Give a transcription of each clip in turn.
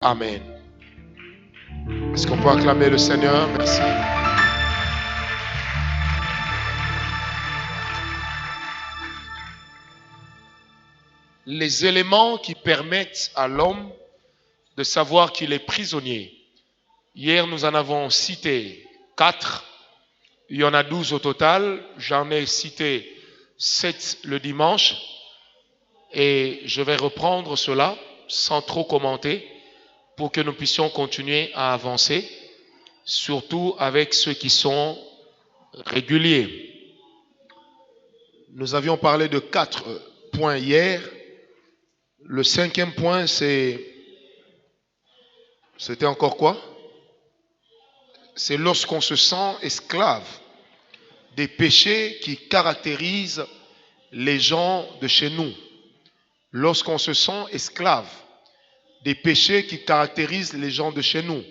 Amen. Est-ce qu'on peut acclamer le Seigneur? Merci. Les éléments qui permettent à l'homme de savoir qu'il est prisonnier. Hier, nous en avons cité 4. Il y en a 12 au total. J'en ai cité 7 le dimanche. Et je vais reprendre cela sans trop commenter pour que nous puissions continuer à avancer, surtout avec ceux qui sont réguliers. Nous avions parlé de 4 points hier. Le 5e point, c'était encore quoi? C'est lorsqu'on se sent esclave des péchés qui caractérisent les gens de chez nous. Lorsqu'on se sent esclave des péchés qui caractérisent les gens de chez nous.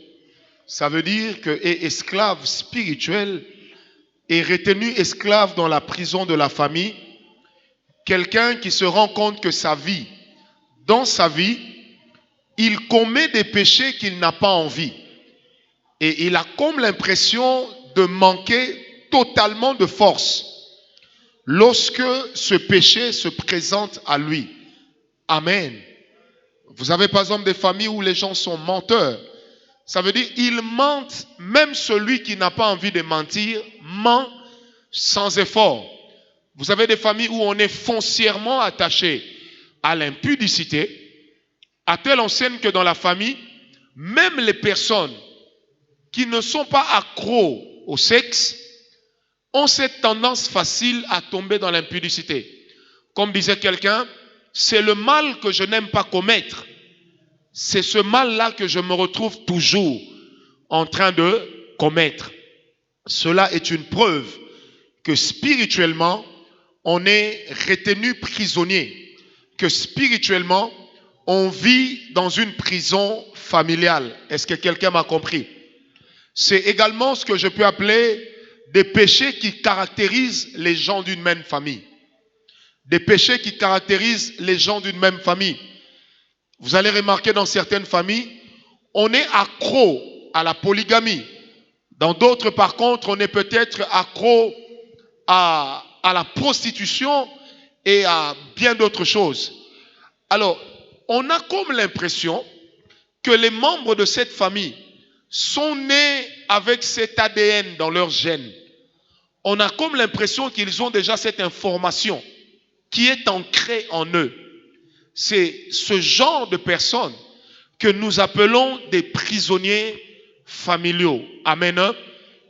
Ça veut dire que est esclave spirituel est retenu esclave dans la prison de la famille. Quelqu'un qui se rend compte que dans sa vie, il commet des péchés qu'il n'a pas envie. Et il a comme l'impression de manquer totalement de force lorsque ce péché se présente à lui. Amen. Vous avez par exemple des familles où les gens sont menteurs. Ça veut dire qu'ils mentent, même celui qui n'a pas envie de mentir, ment sans effort. Vous avez des familles où on est foncièrement attaché à l'impudicité, à telle enseigne que dans la famille, même les personnes qui ne sont pas accros au sexe ont cette tendance facile à tomber dans l'impudicité. Comme disait quelqu'un, c'est le mal que je n'aime pas commettre. C'est ce mal-là que je me retrouve toujours en train de commettre. Cela est une preuve que spirituellement, on est retenu prisonnier. Que spirituellement, on vit dans une prison familiale. Est-ce que quelqu'un m'a compris? C'est également ce que je peux appeler des péchés qui caractérisent les gens d'une même famille. Des péchés qui caractérisent les gens d'une même famille. Vous allez remarquer dans certaines familles, on est accro à la polygamie. Dans d'autres, par contre, on est peut-être accro à la prostitution et à bien d'autres choses. Alors, on a comme l'impression que les membres de cette famille sont nés avec cet ADN dans leur gène. On a comme l'impression qu'ils ont déjà cette information qui est ancrée en eux. C'est ce genre de personnes que nous appelons des prisonniers familiaux. Amen.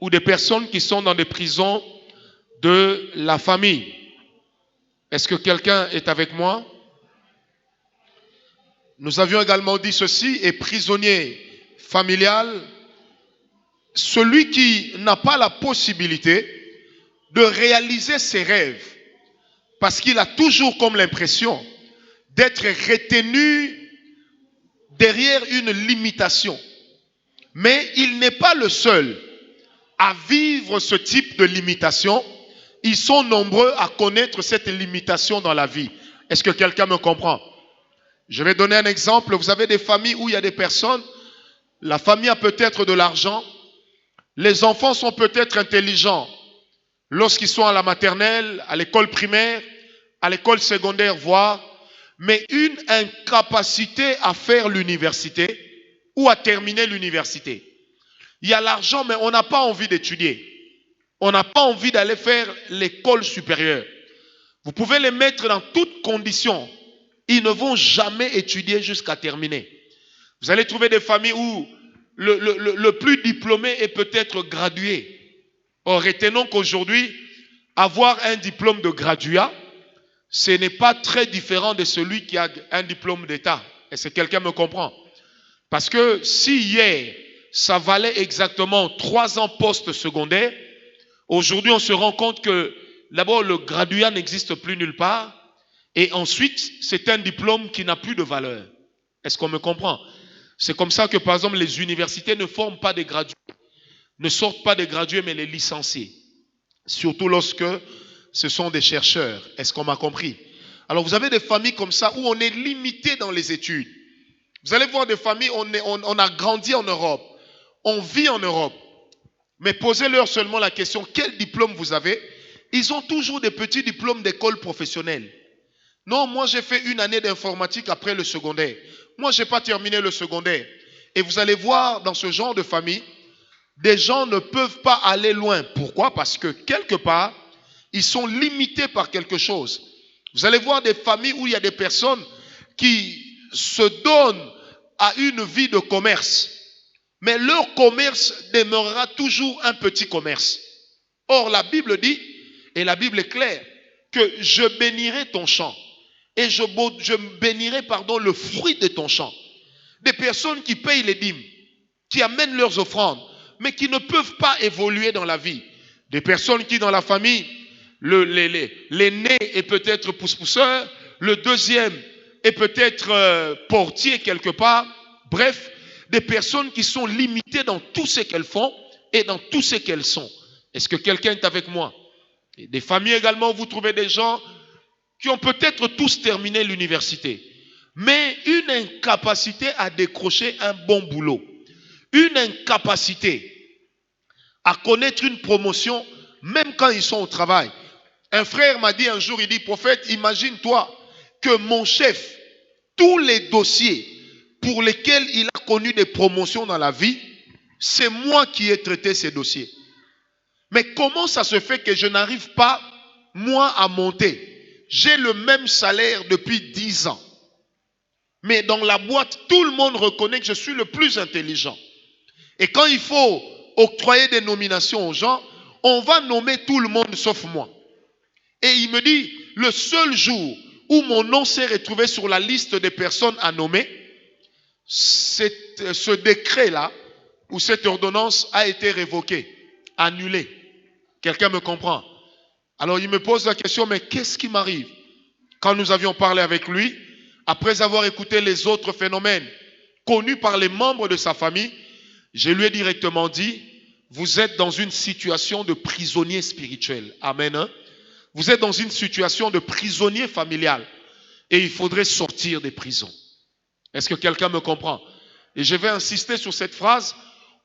Ou des personnes qui sont dans des prisons de la famille. Est-ce que quelqu'un est avec moi? Nous avions également dit ceci, et prisonnier familial, celui qui n'a pas la possibilité de réaliser ses rêves, parce qu'il a toujours comme l'impression d'être retenu derrière une limitation. Mais il n'est pas le seul à vivre ce type de limitation. Ils sont nombreux à connaître cette limitation dans la vie. Est-ce que quelqu'un me comprend? Je vais donner un exemple. Vous avez des familles où il y a des personnes, la famille a peut-être de l'argent, les enfants sont peut-être intelligents lorsqu'ils sont à la maternelle, à l'école primaire, à l'école secondaire, voire, mais une incapacité à faire l'université ou à terminer l'université. Il y a l'argent, mais on n'a pas envie d'étudier. On n'a pas envie d'aller faire l'école supérieure. Vous pouvez les mettre dans toutes conditions. Ils ne vont jamais étudier jusqu'à terminer. Vous allez trouver des familles où le plus diplômé est peut-être gradué. Or, retenons qu'aujourd'hui, avoir un diplôme de graduat, ce n'est pas très différent de celui qui a un diplôme d'État. Est-ce que quelqu'un me comprend? Parce que si hier, ça valait exactement 3 ans post-secondaire, aujourd'hui, on se rend compte que d'abord, le graduat n'existe plus nulle part. Et ensuite, c'est un diplôme qui n'a plus de valeur. Est-ce qu'on me comprend? C'est comme ça que, par exemple, les universités ne forment pas des gradués. Ne sortent pas des gradués, mais les licenciés. Surtout lorsque ce sont des chercheurs. Est-ce qu'on m'a compris? Alors, vous avez des familles comme ça où on est limité dans les études. Vous allez voir des familles, on a grandi en Europe. On vit en Europe. Mais posez-leur seulement la question, quel diplôme vous avez? Ils ont toujours des petits diplômes d'école professionnelle. Non, moi j'ai fait une année d'informatique après le secondaire. Moi j'ai pas terminé le secondaire. Et vous allez voir dans ce genre de famille, des gens ne peuvent pas aller loin. Pourquoi? Parce que quelque part, ils sont limités par quelque chose. Vous allez voir des familles où il y a des personnes qui se donnent à une vie de commerce. Mais leur commerce demeurera toujours un petit commerce. Or, la Bible dit, et la Bible est claire, que je bénirai ton champ. Et je bénirai, le fruit de ton champ. Des personnes qui payent les dîmes, qui amènent leurs offrandes, mais qui ne peuvent pas évoluer dans la vie. Des personnes qui, dans la famille, l'aîné est peut-être pousse-pousseur, le deuxième est peut-être portier quelque part. Bref, des personnes qui sont limitées dans tout ce qu'elles font et dans tout ce qu'elles sont. Est-ce que quelqu'un est avec moi? Et des familles également, vous trouvez des gens qui ont peut-être tous terminé l'université, mais une incapacité à décrocher un bon boulot, une incapacité à connaître une promotion, même quand ils sont au travail. Un frère m'a dit un jour, il dit, prophète, imagine-toi que mon chef, tous les dossiers pour lesquels il a connu des promotions dans la vie, c'est moi qui ai traité ces dossiers. Mais comment ça se fait que je n'arrive pas, moi, à monter? J'ai le même salaire depuis 10 ans. Mais dans la boîte, tout le monde reconnaît que je suis le plus intelligent. Et quand il faut octroyer des nominations aux gens, on va nommer tout le monde sauf moi. Et il me dit, le seul jour où mon nom s'est retrouvé sur la liste des personnes à nommer, ce décret-là, ou cette ordonnance a été révoquée, annulée. Quelqu'un me comprend? Alors il me pose la question, mais qu'est-ce qui m'arrive? Quand nous avions parlé avec lui, après avoir écouté les autres phénomènes connus par les membres de sa famille, je lui ai directement dit, vous êtes dans une situation de prisonnier spirituel. Amen. Hein? Vous êtes dans une situation de prisonnier familial. Et il faudrait sortir des prisons. Est-ce que quelqu'un me comprend? Et je vais insister sur cette phrase.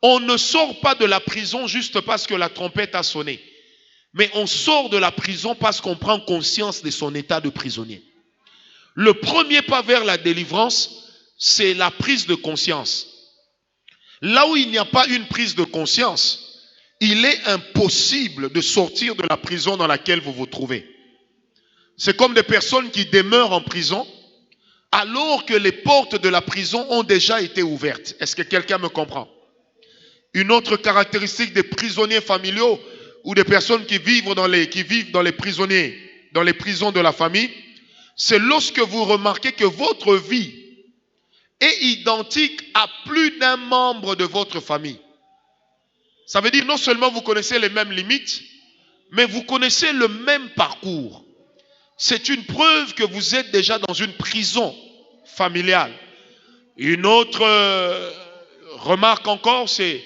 On ne sort pas de la prison juste parce que la trompette a sonné. Mais on sort de la prison parce qu'on prend conscience de son état de prisonnier. Le premier pas vers la délivrance, c'est la prise de conscience. Là où il n'y a pas une prise de conscience, il est impossible de sortir de la prison dans laquelle vous vous trouvez. C'est comme des personnes qui demeurent en prison alors que les portes de la prison ont déjà été ouvertes. Est-ce que quelqu'un me comprend? Une autre caractéristique des prisonniers familiaux ou des personnes qui vivent dans les prisons de la famille, c'est lorsque vous remarquez que votre vie est identique à plus d'un membre de votre famille. Ça veut dire non seulement vous connaissez les mêmes limites, mais vous connaissez le même parcours. C'est une preuve que vous êtes déjà dans une prison familiale. Une autre remarque encore, c'est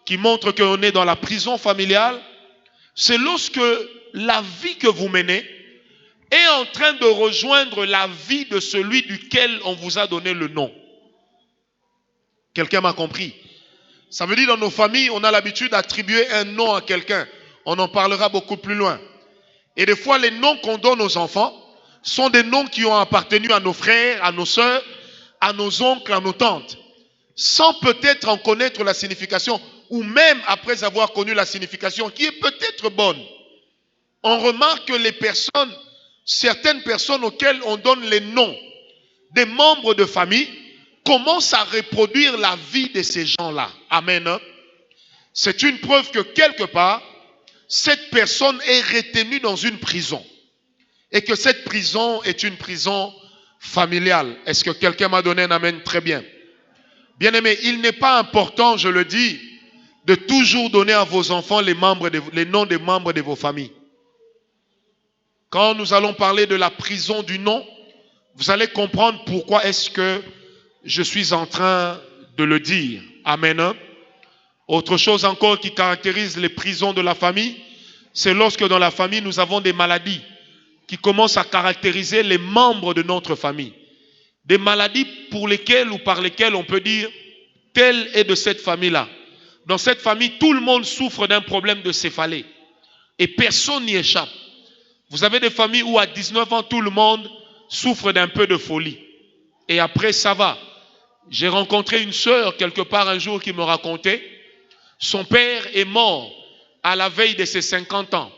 qui montre qu'on est dans la prison familiale, c'est lorsque la vie que vous menez est en train de rejoindre la vie de celui duquel on vous a donné le nom. Quelqu'un m'a compris? Ça veut dire dans nos familles, on a l'habitude d'attribuer un nom à quelqu'un. On en parlera beaucoup plus loin. Et des fois, les noms qu'on donne aux enfants sont des noms qui ont appartenu à nos frères, à nos sœurs, à nos oncles, à nos tantes, sans peut-être en connaître la signification, ou même après avoir connu la signification, qui est peut-être bonne. On remarque que certaines personnes auxquelles on donne les noms des membres de famille, commencent à reproduire la vie de ces gens-là. Amen. C'est une preuve que quelque part, cette personne est retenue dans une prison. Et que cette prison est une prison familiale. Est-ce que quelqu'un m'a donné un amen? Très bien. Bien-aimé, il n'est pas important, je le dis, de toujours donner à vos enfants les noms des membres de vos familles. Quand nous allons parler de la prison du nom, vous allez comprendre pourquoi est-ce que je suis en train de le dire. Amen. Autre chose encore qui caractérise les prisons de la famille, c'est lorsque dans la famille nous avons des maladies qui commencent à caractériser les membres de notre famille. Des maladies pour lesquelles ou par lesquelles on peut dire, telle est de cette famille-là. Dans cette famille, tout le monde souffre d'un problème de céphalée. Et personne n'y échappe. Vous avez des familles où à 19 ans, tout le monde souffre d'un peu de folie. Et après, ça va. J'ai rencontré une sœur quelque part un jour qui me racontait, son père est mort à la veille de ses 50 ans.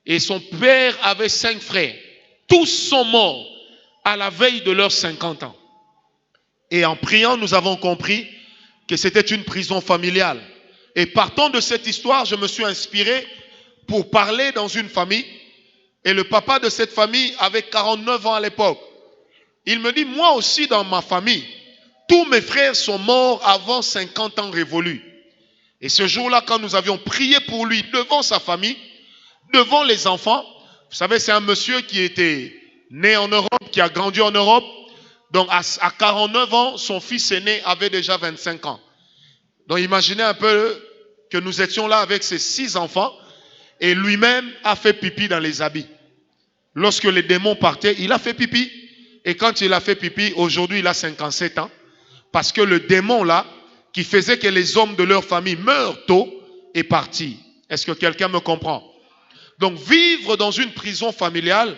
Et son père avait 5 frères. Tous sont morts à la veille de leurs 50 ans. Et en priant, nous avons compris que c'était une prison familiale. Et partant de cette histoire, je me suis inspiré pour parler dans une famille. Et le papa de cette famille avait 49 ans à l'époque. Il me dit, moi aussi dans ma famille, tous mes frères sont morts avant 50 ans révolus. Et ce jour-là, quand nous avions prié pour lui devant sa famille, devant les enfants, vous savez, c'est un monsieur qui était né en Europe, qui a grandi en Europe. Donc à 49 ans, son fils aîné avait déjà 25 ans. Donc imaginez un peu que nous étions là avec ses 6 enfants et lui-même a fait pipi dans les habits. Lorsque les démons partaient, il a fait pipi. Et quand il a fait pipi, aujourd'hui il a 57 ans. Parce que le démon là, qui faisait que les hommes de leur famille meurent tôt, est parti. Est-ce que quelqu'un me comprend? Donc vivre dans une prison familiale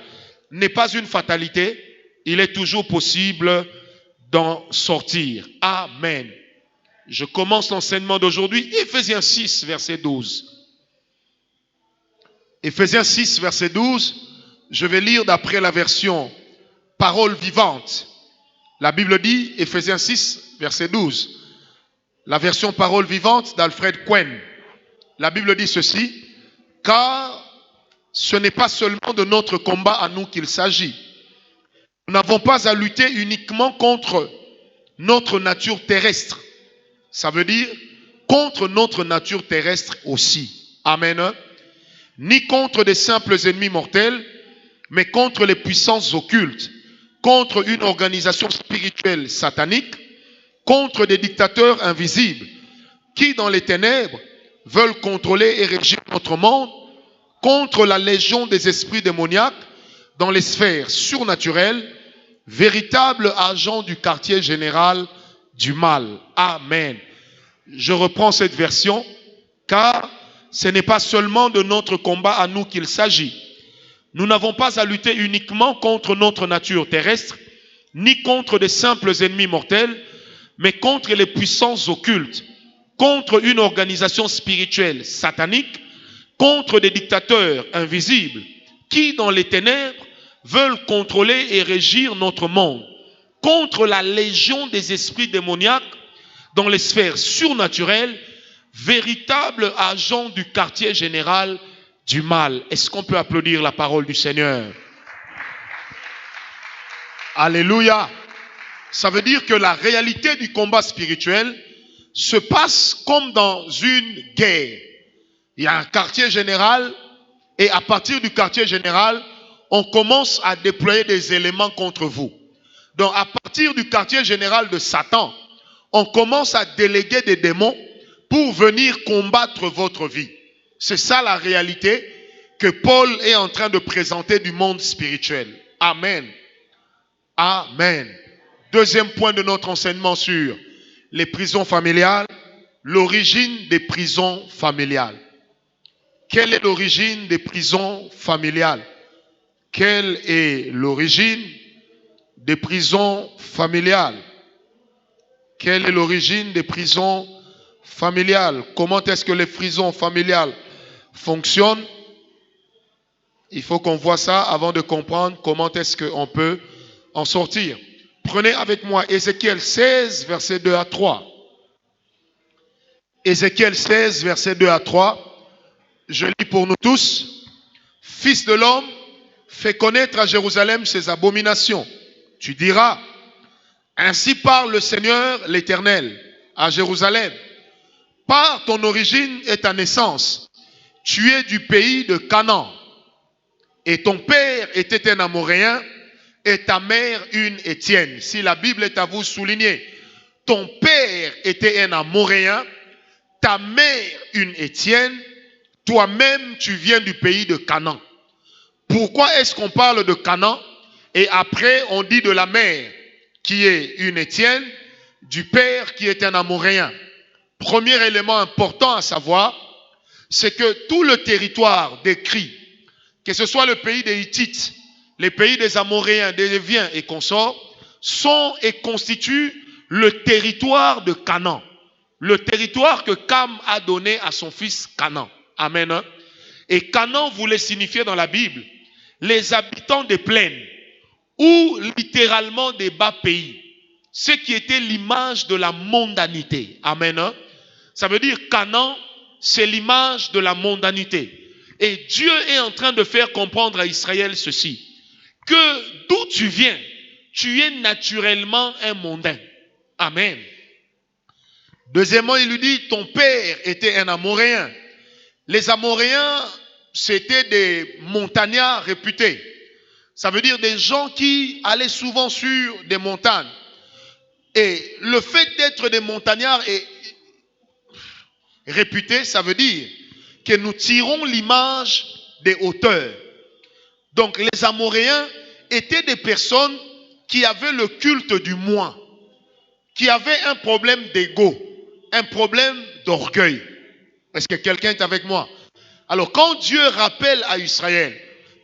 n'est pas une fatalité. Il est toujours possible d'en sortir. Amen. Je commence l'enseignement d'aujourd'hui. Éphésiens 6, verset 12. Éphésiens 6, verset 12. Je vais lire d'après la version Parole vivante. La Bible dit, Éphésiens 6, verset 12. La version Parole vivante d'Alfred Quen. La Bible dit ceci. Car ce n'est pas seulement de notre combat à nous qu'il s'agit. Nous n'avons pas à lutter uniquement contre notre nature terrestre. Ça veut dire contre notre nature terrestre aussi. Amen. Ni contre des simples ennemis mortels, mais contre les puissances occultes, contre une organisation spirituelle satanique, contre des dictateurs invisibles qui, dans les ténèbres, veulent contrôler et régir notre monde, contre la légion des esprits démoniaques dans les sphères surnaturelles, véritable agent du quartier général du mal. Amen. Je reprends cette version, car ce n'est pas seulement de notre combat à nous qu'il s'agit. Nous n'avons pas à lutter uniquement contre notre nature terrestre, ni contre des simples ennemis mortels, mais contre les puissances occultes, contre une organisation spirituelle satanique, contre des dictateurs invisibles qui, dans les ténèbres, veulent contrôler et régir notre monde, contre la légion des esprits démoniaques dans les sphères surnaturelles, véritable agent du quartier général du mal. Est-ce qu'on peut applaudir la parole du Seigneur? Alléluia. Ça veut dire que la réalité du combat spirituel se passe comme dans une guerre. Il y a un quartier général et à partir du quartier général, on commence à déployer des éléments contre vous. Donc à partir du quartier général de Satan, on commence à déléguer des démons pour venir combattre votre vie. C'est ça la réalité que Paul est en train de présenter du monde spirituel. Amen. Amen. Deuxième point de notre enseignement sur les prisons familiales, l'origine des prisons familiales. Quelle est l'origine des prisons familiales? Quelle est l'origine des prisons familiales? Quelle est l'origine des prisons familiales? Comment est-ce que les prisons familiales fonctionnent? Il faut qu'on voit ça avant de comprendre comment est-ce qu'on peut en sortir. Prenez avec moi Ézéchiel 16, verset 2 à 3. Ézéchiel 16, verset 2 à 3. Je lis pour nous tous. Fils de l'homme, fais connaître à Jérusalem ses abominations. Tu diras, ainsi parle le Seigneur l'Éternel à Jérusalem. Par ton origine et ta naissance, tu es du pays de Canaan. Et ton père était un Amoréen et ta mère une Étienne. Si la Bible est à vous souligner, ton père était un Amoréen, ta mère une Étienne, toi-même tu viens du pays de Canaan. Pourquoi est-ce qu'on parle de Canaan et après on dit de la mer qui est une Étienne, du père qui est un Amoréen. Premier élément important à savoir, c'est que tout le territoire décrit, que ce soit le pays des Hittites, les pays des Amoréens, des Léviens et consorts, sont et constituent le territoire de Canaan. Le territoire que Cam a donné à son fils Canaan. Amen. Et Canaan voulait signifier dans la Bible les habitants des plaines ou littéralement des bas pays. Ce qui était l'image de la mondanité. Amen. Ça veut dire Canaan, c'est l'image de la mondanité. Et Dieu est en train de faire comprendre à Israël ceci, que d'où tu viens, tu es naturellement un mondain. Amen. Deuxièmement, il lui dit, ton père était un Amoréen. Les Amoréens, c'était des montagnards réputés. Ça veut dire des gens qui allaient souvent sur des montagnes. Et le fait d'être des montagnards réputés, ça veut dire que nous tirons l'image des hauteurs. Donc les Amoréens étaient des personnes qui avaient le culte du moi, qui avaient un problème d'ego, un problème d'orgueil. Est-ce que quelqu'un est avec moi? Alors quand Dieu rappelle à Israël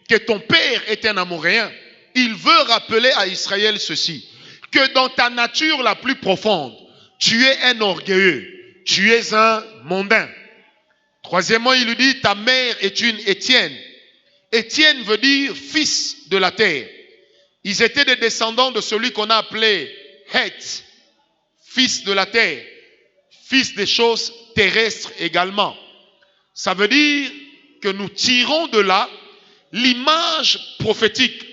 que ton père est un Amoréen, il veut rappeler à Israël ceci, que dans ta nature la plus profonde, tu es un orgueilleux, tu es un mondain. Troisièmement, il lui dit, ta mère est une Étienne. Étienne veut dire fils de la terre. Ils étaient des descendants de celui qu'on a appelé Heth, fils de la terre, fils des choses terrestres également. Ça veut dire que nous tirons de là l'image prophétique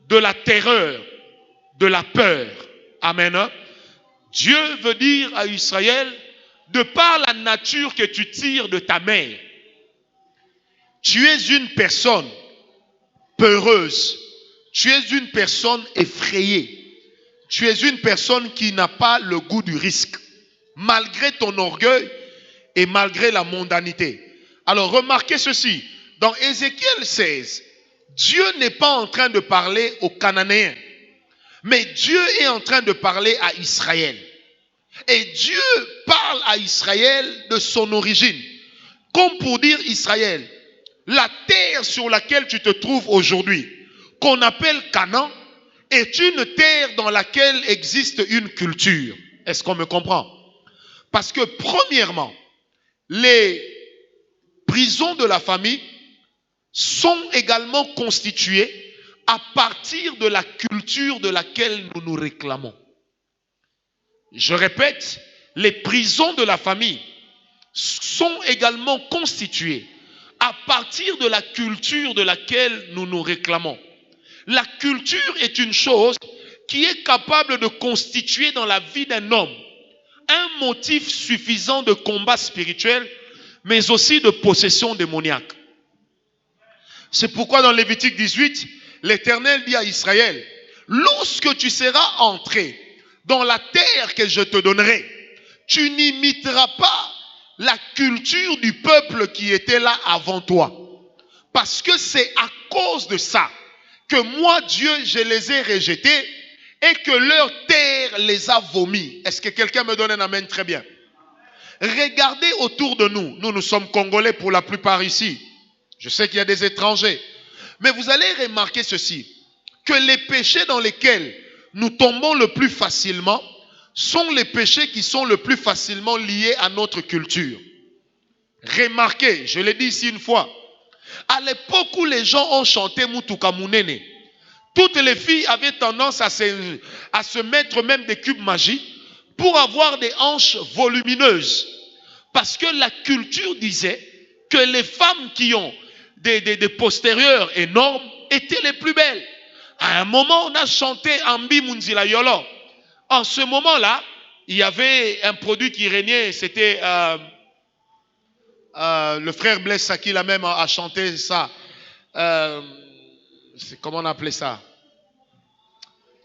de la terreur, de la peur. Amen. Dieu veut dire à Israël, de par la nature que tu tires de ta mère, tu es une personne peureuse, tu es une personne effrayée, tu es une personne qui n'a pas le goût du risque, malgré ton orgueil et malgré la mondanité. Alors remarquez ceci, dans Ézéchiel 16, Dieu n'est pas en train de parler aux Cananéens, mais Dieu est en train de parler à Israël. Et Dieu parle à Israël de son origine. Comme pour dire Israël, la terre sur laquelle tu te trouves aujourd'hui, qu'on appelle Canaan, est une terre dans laquelle existe une culture. Est-ce qu'on me comprend? Parce que premièrement, les prisons de la famille sont également constituées à partir de la culture de laquelle nous nous réclamons. Je répète, les prisons de la famille sont également constituées à partir de la culture de laquelle nous nous réclamons. La culture est une chose qui est capable de constituer dans la vie d'un homme un motif suffisant de combat spirituel, mais aussi de possession démoniaque. C'est pourquoi dans Lévitique 18, l'Éternel dit à Israël, lorsque tu seras entré dans la terre que je te donnerai, tu n'imiteras pas la culture du peuple qui était là avant toi. Parce que c'est à cause de ça que moi, Dieu, je les ai rejetés et que leur terre les a vomis. Est-ce que quelqu'un me donne un amen? Très bien. Regardez autour de nous. Nous sommes Congolais pour la plupart ici. Je sais qu'il y a des étrangers. Mais vous allez remarquer ceci, que les péchés dans lesquels nous tombons le plus facilement sont les péchés qui sont le plus facilement liés à notre culture. Remarquez, je l'ai dit ici une fois, à l'époque où les gens ont chanté Mutuka Munene, toutes les filles avaient tendance à se mettre même des cubes magiques pour avoir des hanches volumineuses. Parce que la culture disait que les femmes qui ont des postérieurs énormes étaient les plus belles. À un moment, on a chanté Ambi Munzila Yolo. En ce moment-là, il y avait un produit qui régnait, c'était le frère Blaise Saki, là même, a chanté ça. Comment on appelait ça?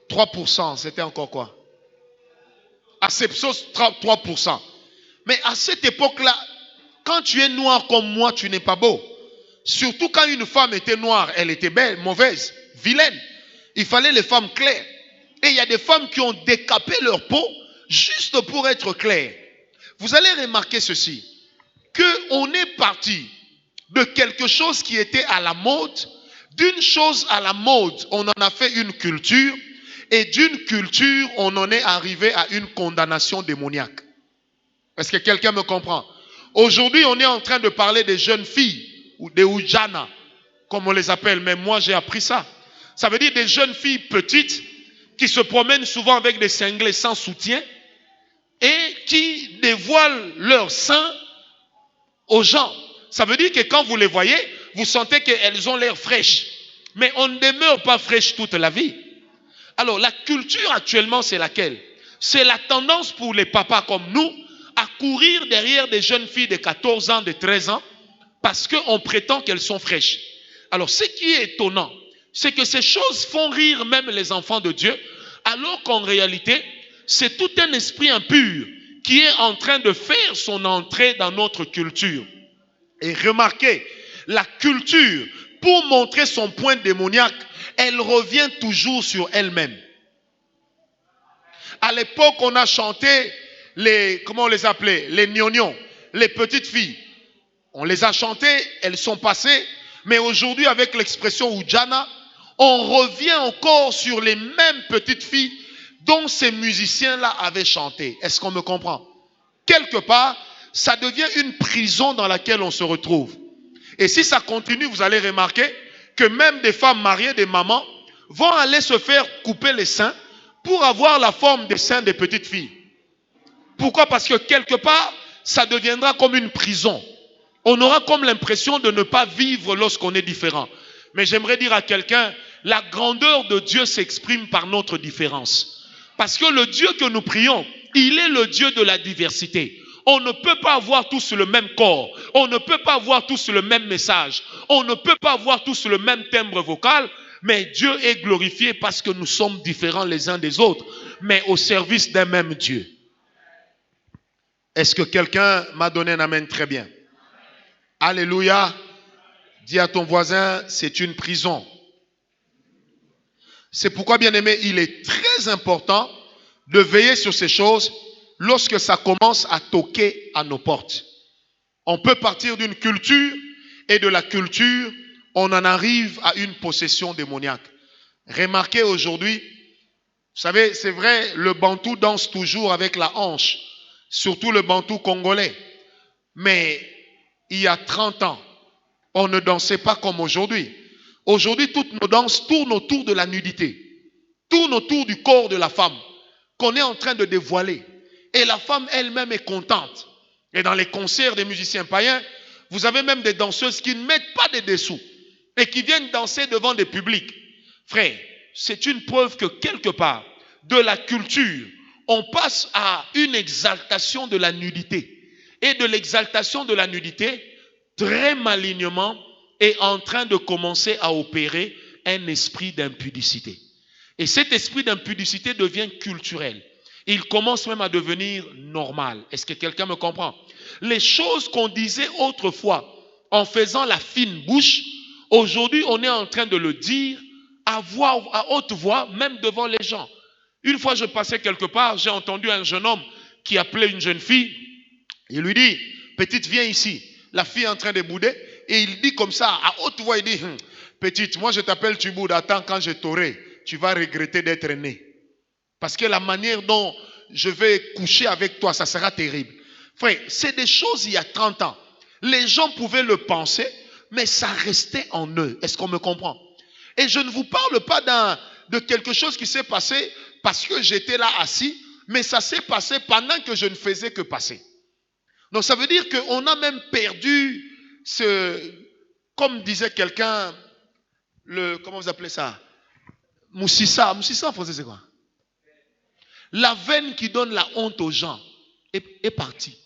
3%, c'était encore quoi? Asepsos 3%. Mais à cette époque-là, quand tu es noir comme moi, tu n'es pas beau. Surtout quand une femme était noire, elle était belle, mauvaise, vilaine. Il fallait les femmes claires. Et il y a des femmes qui ont décapé leur peau juste pour être claires. Vous allez remarquer ceci, qu'on est parti de quelque chose qui était à la mode, d'une chose à la mode, on en a fait une culture, et d'une culture, on en est arrivé à une condamnation démoniaque. Est-ce que quelqu'un me comprend? Aujourd'hui, on est en train de parler des jeunes filles, ou des Ujana, comme on les appelle, mais moi j'ai appris ça. Ça veut dire des jeunes filles petites qui se promènent souvent avec des cinglés sans soutien et qui dévoilent leur sein aux gens. Ça veut dire que quand vous les voyez, vous sentez qu'elles ont l'air fraîches. Mais on ne demeure pas fraîche toute la vie. Alors la culture actuellement, c'est laquelle? C'est la tendance pour les papas comme nous à courir derrière des jeunes filles de 14 ans, de 13 ans, parce qu'on prétend qu'elles sont fraîches. Alors ce qui est étonnant, c'est que ces choses font rire même les enfants de Dieu, alors qu'en réalité, c'est tout un esprit impur qui est en train de faire son entrée dans notre culture. Et remarquez, la culture, pour montrer son point démoniaque, elle revient toujours sur elle-même. À l'époque, on a chanté les, comment on les appelait, les gnognons, les petites filles. On les a chantées, elles sont passées, mais aujourd'hui, avec l'expression Ujana, on revient encore sur les mêmes petites filles dont ces musiciens-là avaient chanté. Est-ce qu'on me comprend? Quelque part, ça devient une prison dans laquelle on se retrouve. Et si ça continue, vous allez remarquer que même des femmes mariées, des mamans, vont aller se faire couper les seins pour avoir la forme des seins des petites filles. Pourquoi? Parce que quelque part, ça deviendra comme une prison. On aura comme l'impression de ne pas vivre lorsqu'on est différent. Mais j'aimerais dire à quelqu'un, la grandeur de Dieu s'exprime par notre différence. Parce que le Dieu que nous prions, il est le Dieu de la diversité. On ne peut pas avoir tous le même corps. On ne peut pas avoir tous le même message. On ne peut pas avoir tous le même timbre vocal. Mais Dieu est glorifié parce que nous sommes différents les uns des autres, mais au service d'un même Dieu. Est-ce que quelqu'un m'a donné un amen très bien? Alléluia. Dis à ton voisin, c'est une prison. C'est pourquoi, bien-aimé, il est très important de veiller sur ces choses lorsque ça commence à toquer à nos portes. On peut partir d'une culture et de la culture, on en arrive à une possession démoniaque. Remarquez aujourd'hui, vous savez, c'est vrai, le bantou danse toujours avec la hanche, surtout le bantou congolais. Mais il y a 30 ans, on ne dansait pas comme aujourd'hui. Aujourd'hui, toutes nos danses tournent autour de la nudité, tournent autour du corps de la femme qu'on est en train de dévoiler. Et la femme elle-même est contente. Et dans les concerts des musiciens païens, vous avez même des danseuses qui ne mettent pas des dessous et qui viennent danser devant des publics. Frère, c'est une preuve que quelque part, de la culture, on passe à une exaltation de la nudité. Et de l'exaltation de la nudité, très malignement, est en train de commencer à opérer un esprit d'impudicité. Et cet esprit d'impudicité devient culturel. Il commence même à devenir normal. Est-ce que quelqu'un me comprend? Les choses qu'on disait autrefois en faisant la fine bouche, aujourd'hui on est en train de le dire à haute voix, même devant les gens. Une fois je passais quelque part, j'ai entendu un jeune homme qui appelait une jeune fille. Il lui dit, petite, viens ici. La fille est en train de bouder. Et il dit comme ça, à haute voix, il dit, petite, moi je t'appelle tu boudes, attends, quand je t'aurai, tu vas regretter d'être né. Parce que la manière dont je vais coucher avec toi, ça sera terrible. Frère, c'est des choses il y a 30 ans. Les gens pouvaient le penser, mais ça restait en eux. Est-ce qu'on me comprend? Et je ne vous parle pas de quelque chose qui s'est passé parce que j'étais là assis, mais ça s'est passé pendant que je ne faisais que passer. Donc ça veut dire qu'on a même perdu comme disait quelqu'un, comment vous appelez ça? Moussissa. Moussissa en français c'est quoi? La veine qui donne la honte aux gens est partie.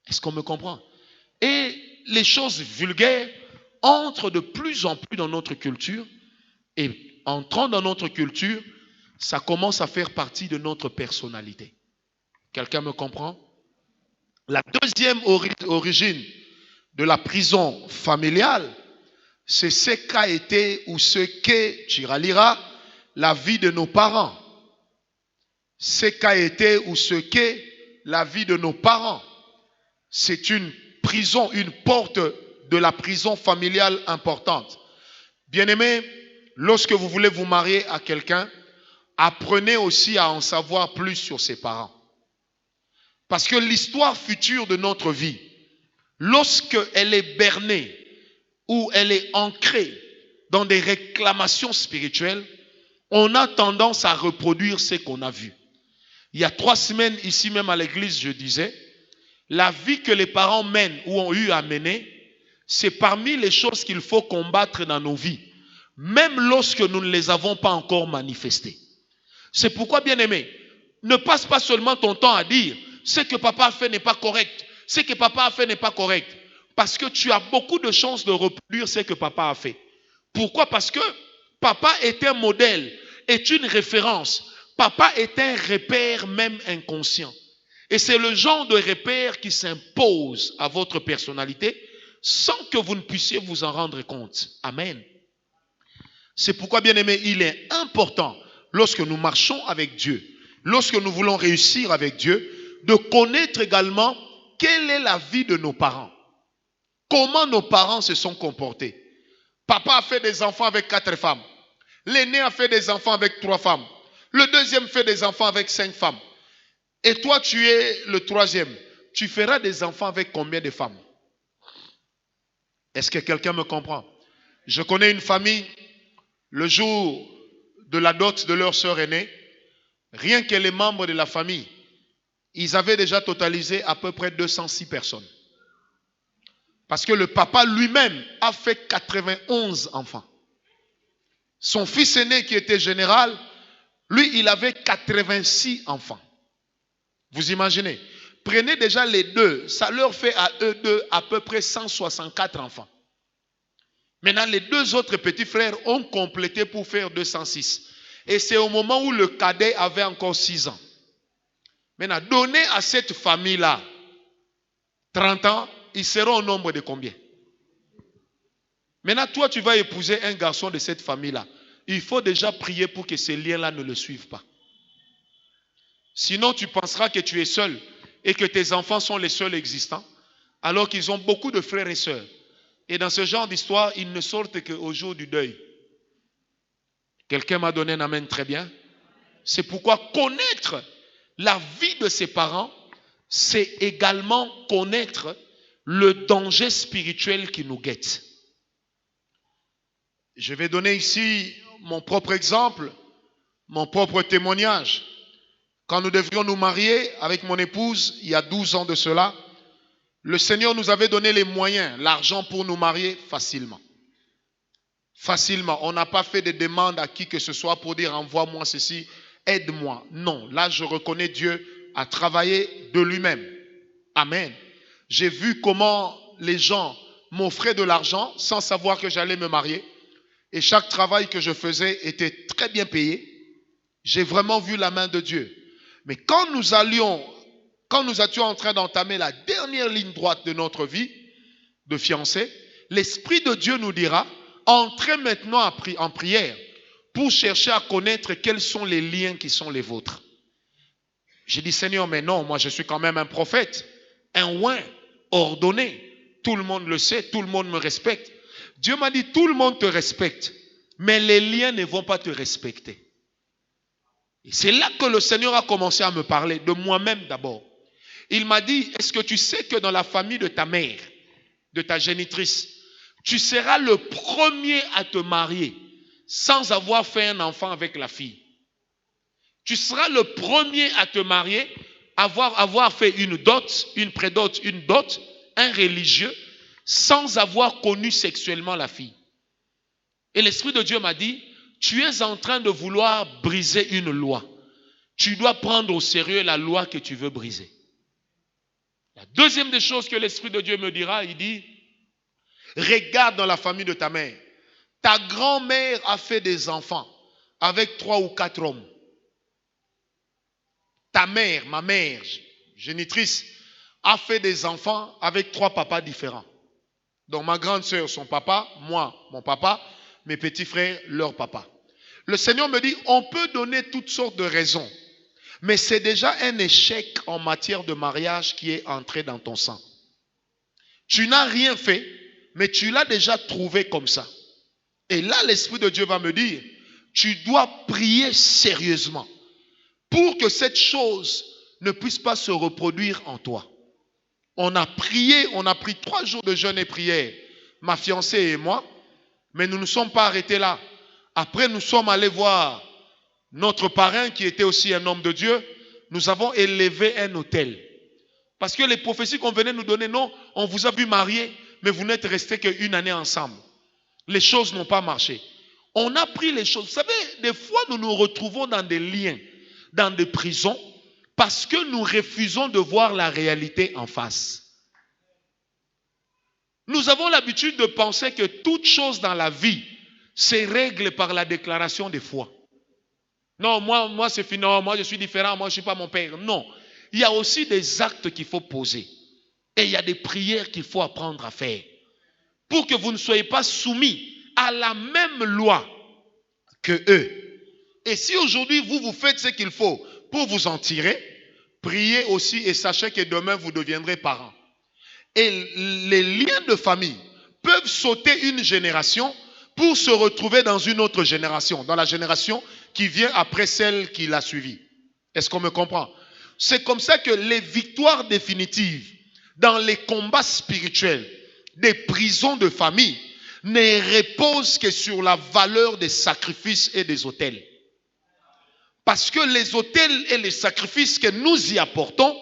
Est-ce qu'on me comprend? Et les choses vulgaires entrent de plus en plus dans notre culture. Et entrant dans notre culture, ça commence à faire partie de notre personnalité. Quelqu'un me comprend? La deuxième origine de la prison familiale, c'est ce qu'a été ou ce qu'est, tu ralliras, la vie de nos parents. ce qu'a été ou ce qu'est la vie de nos parents. C'est une prison, une porte de la prison familiale importante. Bien-aimés, lorsque vous voulez vous marier à quelqu'un, apprenez aussi à en savoir plus sur ses parents. Parce que l'histoire future de notre vie, lorsqu'elle est bernée ou elle est ancrée dans des réclamations spirituelles, on a tendance à reproduire ce qu'on a vu. Il y a 3 semaines, ici même à l'église, je disais, la vie que les parents mènent ou ont eu à mener, c'est parmi les choses qu'il faut combattre dans nos vies, même lorsque nous ne les avons pas encore manifestées. C'est pourquoi, bien-aimé, ne passe pas seulement ton temps à dire ce que papa a fait n'est pas correct, ce que papa a fait n'est pas correct, parce que tu as beaucoup de chances de reproduire ce que papa a fait. Pourquoi? Parce que papa est un modèle, est une référence. Papa est un repère même inconscient. Et c'est le genre de repère qui s'impose à votre personnalité sans que vous ne puissiez vous en rendre compte. Amen. C'est pourquoi, bien aimé, il est important, lorsque nous marchons avec Dieu, lorsque nous voulons réussir avec Dieu, de connaître également quelle est la vie de nos parents. Comment nos parents se sont comportés. Papa a fait des enfants avec 4 femmes. L'aîné a fait des enfants avec 3 femmes. Le deuxième fait des enfants avec 5 femmes. Et toi, tu es le 3e. Tu feras des enfants avec combien de femmes? Est-ce que quelqu'un me comprend? Je connais une famille, le jour de la dot de leur sœur aînée, rien que les membres de la famille, ils avaient déjà totalisé à peu près 206 personnes. Parce que le papa lui-même a fait 91 enfants. Son fils aîné qui était général, lui, il avait 86 enfants. Vous imaginez? Prenez déjà les 2, ça leur fait à eux 2 à peu près 164 enfants. Maintenant, les 2 autres petits frères ont complété pour faire 206. Et c'est au moment où le cadet avait encore 6 ans. Maintenant, donnez à cette famille-là 30 ans, ils seront au nombre de combien? Maintenant, toi, tu vas épouser un garçon de cette famille-là. Il faut déjà prier pour que ces liens-là ne le suivent pas. Sinon, tu penseras que tu es seul et que tes enfants sont les seuls existants, alors qu'ils ont beaucoup de frères et sœurs. Et dans ce genre d'histoire, ils ne sortent qu'au jour du deuil. Quelqu'un m'a donné un amen très bien. C'est pourquoi connaître la vie de ses parents, c'est également connaître le danger spirituel qui nous guette. Je vais donner ici mon propre exemple, mon propre témoignage. Quand nous devions nous marier avec mon épouse, il y a 12 ans de cela, le Seigneur nous avait donné les moyens, l'argent pour nous marier facilement. Facilement. On n'a pas fait de demande à qui que ce soit pour dire envoie-moi ceci, aide-moi. Non, là je reconnais Dieu a travaillé de lui-même. Amen. J'ai vu comment les gens m'offraient de l'argent sans savoir que j'allais me marier. Et chaque travail que je faisais était très bien payé. J'ai vraiment vu la main de Dieu. Mais quand nous étions en train d'entamer la dernière ligne droite de notre vie de fiancés, l'Esprit de Dieu nous dira, entrez maintenant en prière pour chercher à connaître quels sont les liens qui sont les vôtres. J'ai dit, Seigneur, mais non, moi je suis quand même un prophète, un oint, ordonné. Tout le monde le sait, tout le monde me respecte. Dieu m'a dit, tout le monde te respecte, mais les liens ne vont pas te respecter. Et c'est là que le Seigneur a commencé à me parler, de moi-même d'abord. Il m'a dit, est-ce que tu sais que dans la famille de ta mère, de ta génitrice, tu seras le premier à te marier sans avoir fait un enfant avec la fille. Tu seras le premier à te marier, avoir fait une dot, une prédot, une dot, un religieux, sans avoir connu sexuellement la fille. Et l'Esprit de Dieu m'a dit, tu es en train de vouloir briser une loi. Tu dois prendre au sérieux la loi que tu veux briser. La deuxième des choses que l'Esprit de Dieu me dira, il dit, regarde dans la famille de ta mère. Ta grand-mère a fait des enfants avec 3 ou 4 hommes. Ta mère, ma mère, génitrice, a fait des enfants avec 3 papas différents. Donc ma grande sœur, son papa, moi, mon papa, mes petits frères, leur papa. Le Seigneur me dit, on peut donner toutes sortes de raisons. Mais c'est déjà un échec en matière de mariage qui est entré dans ton sang. Tu n'as rien fait, mais tu l'as déjà trouvé comme ça. Et là, l'Esprit de Dieu va me dire, tu dois prier sérieusement pour que cette chose ne puisse pas se reproduire en toi. On a prié, on a pris 3 jours de jeûne et prière, ma fiancée et moi, mais nous ne sommes pas arrêtés là. Après, nous sommes allés voir notre parrain qui était aussi un homme de Dieu. Nous avons élevé un autel. Parce que les prophéties qu'on venait nous donner, non, on vous a vu marier, mais vous n'êtes restés qu'une année ensemble. Les choses n'ont pas marché. On a pris les choses. Vous savez, des fois, nous nous retrouvons dans des liens, dans des prisons, parce que nous refusons de voir la réalité en face. Nous avons l'habitude de penser que toute chose dans la vie se règle par la déclaration de foi. Non, moi c'est fini, non, moi je suis différent, moi je ne suis pas mon père. Non, il y a aussi des actes qu'il faut poser. Et il y a des prières qu'il faut apprendre à faire. Pour que vous ne soyez pas soumis à la même loi que eux. Et si aujourd'hui vous faites ce qu'il faut pour vous en tirer, priez aussi et sachez que demain vous deviendrez parents. Et les liens de famille peuvent sauter une génération pour se retrouver dans une autre génération, dans la génération qui vient après celle qui l'a suivie. Est-ce qu'on me comprend? C'est comme ça que les victoires définitives dans les combats spirituels des prisons de famille ne reposent que sur la valeur des sacrifices et des autels. Parce que les autels et les sacrifices que nous y apportons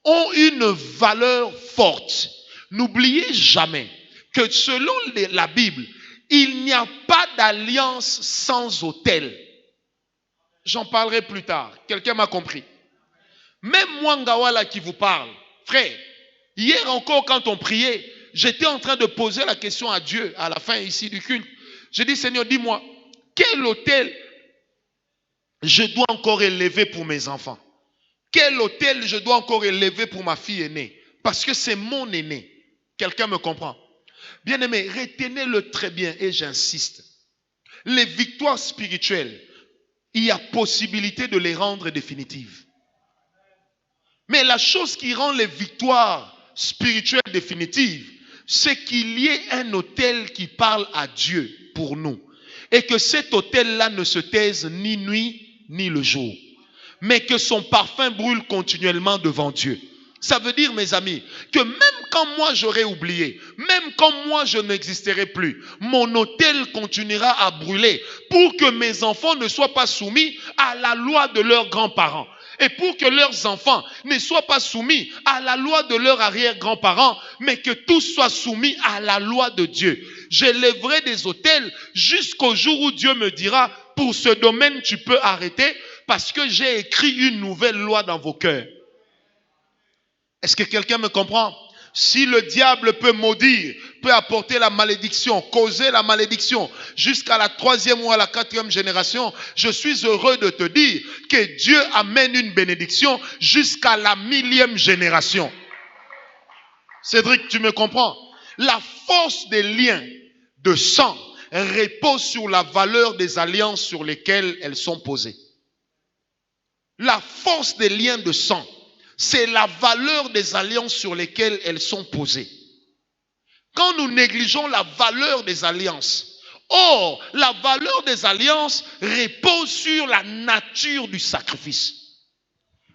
ont une valeur forte. N'oubliez jamais que selon la Bible, il n'y a pas d'alliance sans autel. J'en parlerai plus tard. Quelqu'un m'a compris. Même moi, Ngawala, qui vous parle, frère, hier encore quand on priait, j'étais en train de poser la question à Dieu à la fin ici du culte. J'ai dit, Seigneur, dis-moi, quel autel je dois encore élever pour mes enfants? Quel autel je dois encore élever pour ma fille aînée? Parce que c'est mon aîné. Quelqu'un me comprend? Bien-aimé, retenez-le très bien et j'insiste. Les victoires spirituelles, il y a possibilité de les rendre définitives. Mais la chose qui rend les victoires spirituelles définitives, c'est qu'il y ait un autel qui parle à Dieu pour nous. Et que cet autel-là ne se taise ni nuit ni le jour. Mais que son parfum brûle continuellement devant Dieu. Ça veut dire, mes amis, que même quand moi j'aurai oublié, même quand moi je n'existerai plus, mon autel continuera à brûler pour que mes enfants ne soient pas soumis à la loi de leurs grands-parents. Et pour que leurs enfants ne soient pas soumis à la loi de leurs arrière-grands-parents, mais que tous soient soumis à la loi de Dieu. J'élèverai des autels jusqu'au jour où Dieu me dira, pour ce domaine tu peux arrêter parce que j'ai écrit une nouvelle loi dans vos cœurs. Est-ce que quelqu'un me comprend? Si le diable peut maudire, peut apporter la malédiction, causer la malédiction jusqu'à la 3e ou à la 4e génération, je suis heureux de te dire que Dieu amène une bénédiction jusqu'à la 1000e génération. Cédric, tu me comprends? La force des liens de sang repose sur la valeur des alliances sur lesquelles elles sont posées. La force des liens de sang, c'est la valeur des alliances sur lesquelles elles sont posées. Quand nous négligeons la valeur des alliances, or, la valeur des alliances repose sur la nature du sacrifice.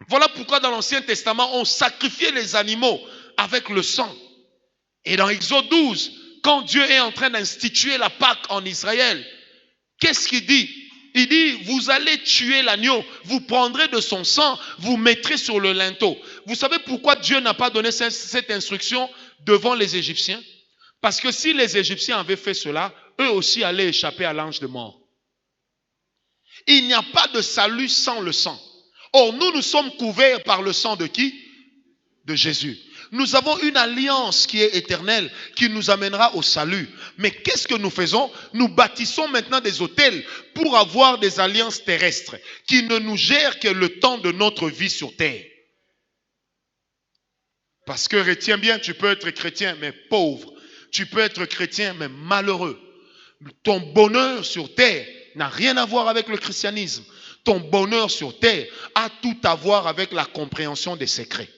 Voilà pourquoi dans l'Ancien Testament, on sacrifiait les animaux avec le sang. Et dans Exode 12, quand Dieu est en train d'instituer la Pâque en Israël, qu'est-ce qu'il dit? Il dit, vous allez tuer l'agneau, vous prendrez de son sang, vous mettrez sur le linteau. Vous savez pourquoi Dieu n'a pas donné cette instruction devant les Égyptiens? Parce que si les Égyptiens avaient fait cela, eux aussi allaient échapper à l'ange de mort. Il n'y a pas de salut sans le sang. Or, nous sommes couverts par le sang de qui? De Jésus. Nous avons une alliance qui est éternelle, qui nous amènera au salut. Mais qu'est-ce que nous faisons? Nous bâtissons maintenant des autels pour avoir des alliances terrestres qui ne nous gèrent que le temps de notre vie sur terre. Parce que retiens bien, tu peux être chrétien mais pauvre. Tu peux être chrétien mais malheureux. Ton bonheur sur terre n'a rien à voir avec le christianisme. ton bonheur sur terre a tout à voir avec la compréhension des secrets.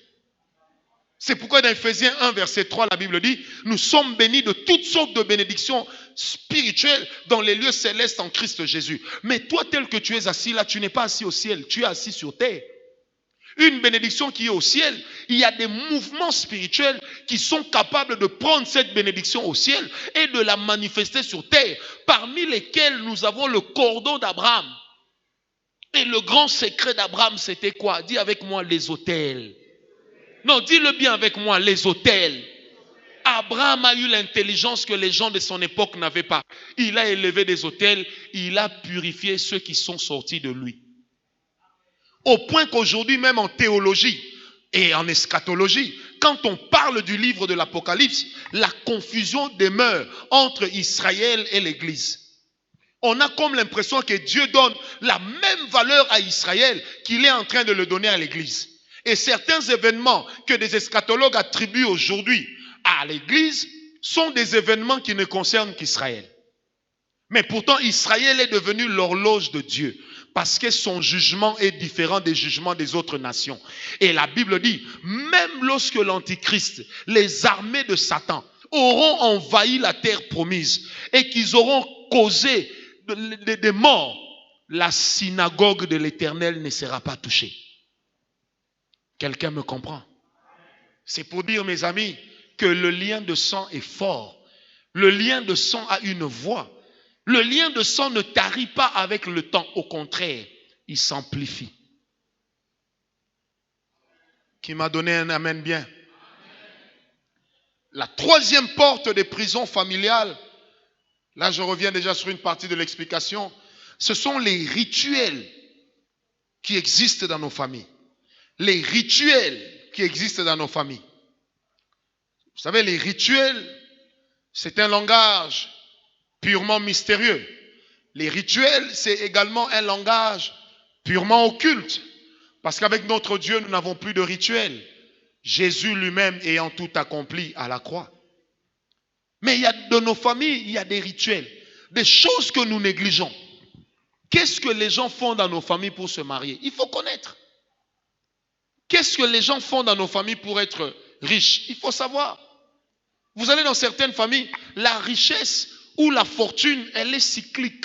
C'est pourquoi dans Ephésiens 1, verset 3, la Bible dit, nous sommes bénis de toutes sortes de bénédictions spirituelles dans les lieux célestes en Christ Jésus. Mais toi, tel que tu es assis là, tu n'es pas assis au ciel, tu es assis sur terre. Une bénédiction qui est au ciel, il y a des mouvements spirituels qui sont capables de prendre cette bénédiction au ciel et de la manifester sur terre, parmi lesquels nous avons le cordon d'Abraham. Et le grand secret d'Abraham, c'était quoi? Dis avec moi, les autels. Non, dis-le bien avec moi, les autels. Abraham a eu l'intelligence que les gens de son époque n'avaient pas. Il a élevé des autels, il a purifié ceux qui sont sortis de lui. Au point qu'aujourd'hui, même en théologie et en eschatologie, quand on parle du livre de l'Apocalypse, la confusion demeure entre Israël et l'Église. On a comme l'impression que Dieu donne la même valeur à Israël qu'il est en train de le donner à l'Église. Et certains événements que des eschatologues attribuent aujourd'hui à l'Église sont des événements qui ne concernent qu'Israël. Mais pourtant, Israël est devenu l'horloge de Dieu parce que son jugement est différent des jugements des autres nations. Et la Bible dit, même lorsque l'Antichrist, les armées de Satan, auront envahi la terre promise et qu'ils auront causé des morts, la synagogue de l'Éternel ne sera pas touchée. Quelqu'un me comprend? C'est pour dire, mes amis, que le lien de sang est fort. Le lien de sang a une voix. Le lien de sang ne tarit pas avec le temps. Au contraire, il s'amplifie. Qui m'a donné un amen bien? La troisième porte des prisons familiales, là je reviens déjà sur une partie de l'explication, ce sont les rituels qui existent dans nos familles. Les rituels qui existent dans nos familles. Vous savez, les rituels, c'est un langage purement mystérieux. Les rituels, c'est également un langage purement occulte. Parce qu'avec notre Dieu, nous n'avons plus de rituels. Jésus lui-même ayant tout accompli à la croix. Mais il y a dans nos familles, il y a des rituels, des choses que nous négligeons. Qu'est-ce que les gens font dans nos familles pour se marier? Il faut connaître. Qu'est-ce que les gens font dans nos familles pour être riches? Il faut savoir. Vous allez dans certaines familles, la richesse ou la fortune, elle est cyclique.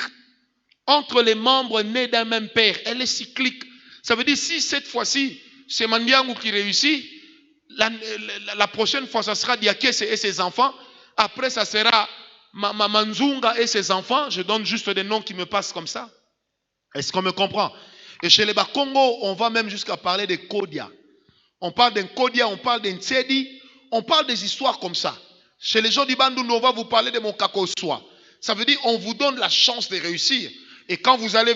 Entre les membres nés d'un même père, elle est cyclique. Ça veut dire, si cette fois-ci, c'est Mandiangou qui réussit, la prochaine fois, ça sera Diakese et ses enfants. Après, ça sera Manzunga et ses enfants. Je donne juste des noms qui me passent comme ça. Est-ce qu'on me comprend? Et chez les Bakongo, on va même jusqu'à parler des Kodia. On parle d'un Kodia, on parle d'un Tsedi, on parle des histoires comme ça. Chez les gens d'Ibandou, on va vous parler de mon Kakoswa. Ça veut dire on vous donne la chance de réussir. Et quand vous allez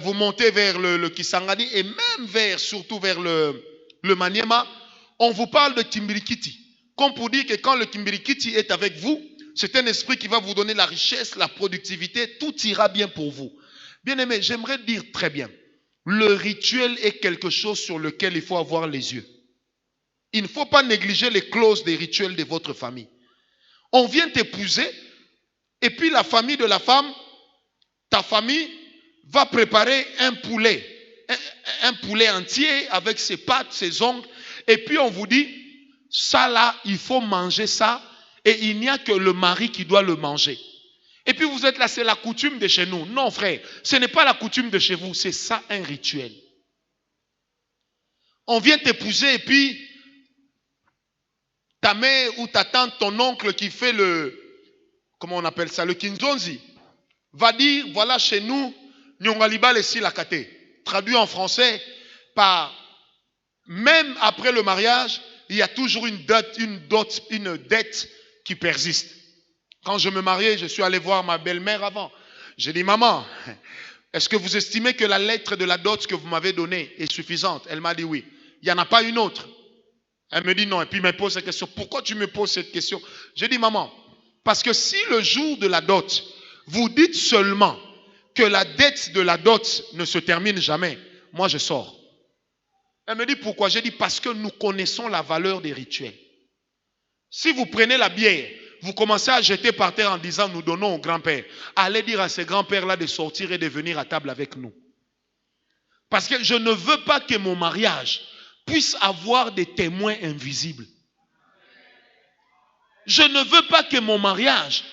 vous montez vers le Kisangani et même surtout vers le Maniema, on vous parle de Kimbirikiti. Comme pour dire que quand le Kimbirikiti est avec vous, c'est un esprit qui va vous donner la richesse, la productivité, tout ira bien pour vous. Bien aimé, j'aimerais dire très bien, le rituel est quelque chose sur lequel il faut avoir les yeux. Il ne faut pas négliger les clauses des rituels de votre famille. On vient t'épouser et puis la famille de la femme, ta famille, va préparer un poulet entier avec ses pattes, ses ongles. Et puis on vous dit, ça là, il faut manger ça et il n'y a que le mari qui doit le manger. Et puis vous êtes là, c'est la coutume de chez nous. Non frère, ce n'est pas la coutume de chez vous, c'est ça un rituel. On vient t'épouser et puis ta mère ou ta tante, ton oncle qui fait comment on appelle ça, le kinzonzi, va dire, voilà chez nous, Nyongalibal et Silakate. Traduit en français par, même après le mariage, il y a toujours une dette qui persiste. Quand je me mariais, je suis allé voir ma belle-mère avant. J'ai dit, maman, est-ce que vous estimez que la lettre de la dot que vous m'avez donnée est suffisante? Elle m'a dit oui. Il n'y en a pas une autre. Elle me dit non. Et puis elle me pose cette question. Pourquoi tu me poses cette question? J'ai dit, maman, parce que si le jour de la dot, vous dites seulement que la dette de la dot ne se termine jamais, moi je sors. Elle me dit pourquoi? J'ai dit parce que nous connaissons la valeur des rituels. Si vous prenez la bière, vous commencez à jeter par terre en disant nous donnons au grand-père. Allez dire à ces grands-pères là de sortir et de venir à table avec nous. Parce que je ne veux pas que mon mariage puisse avoir des témoins invisibles. Je ne veux pas que mon mariage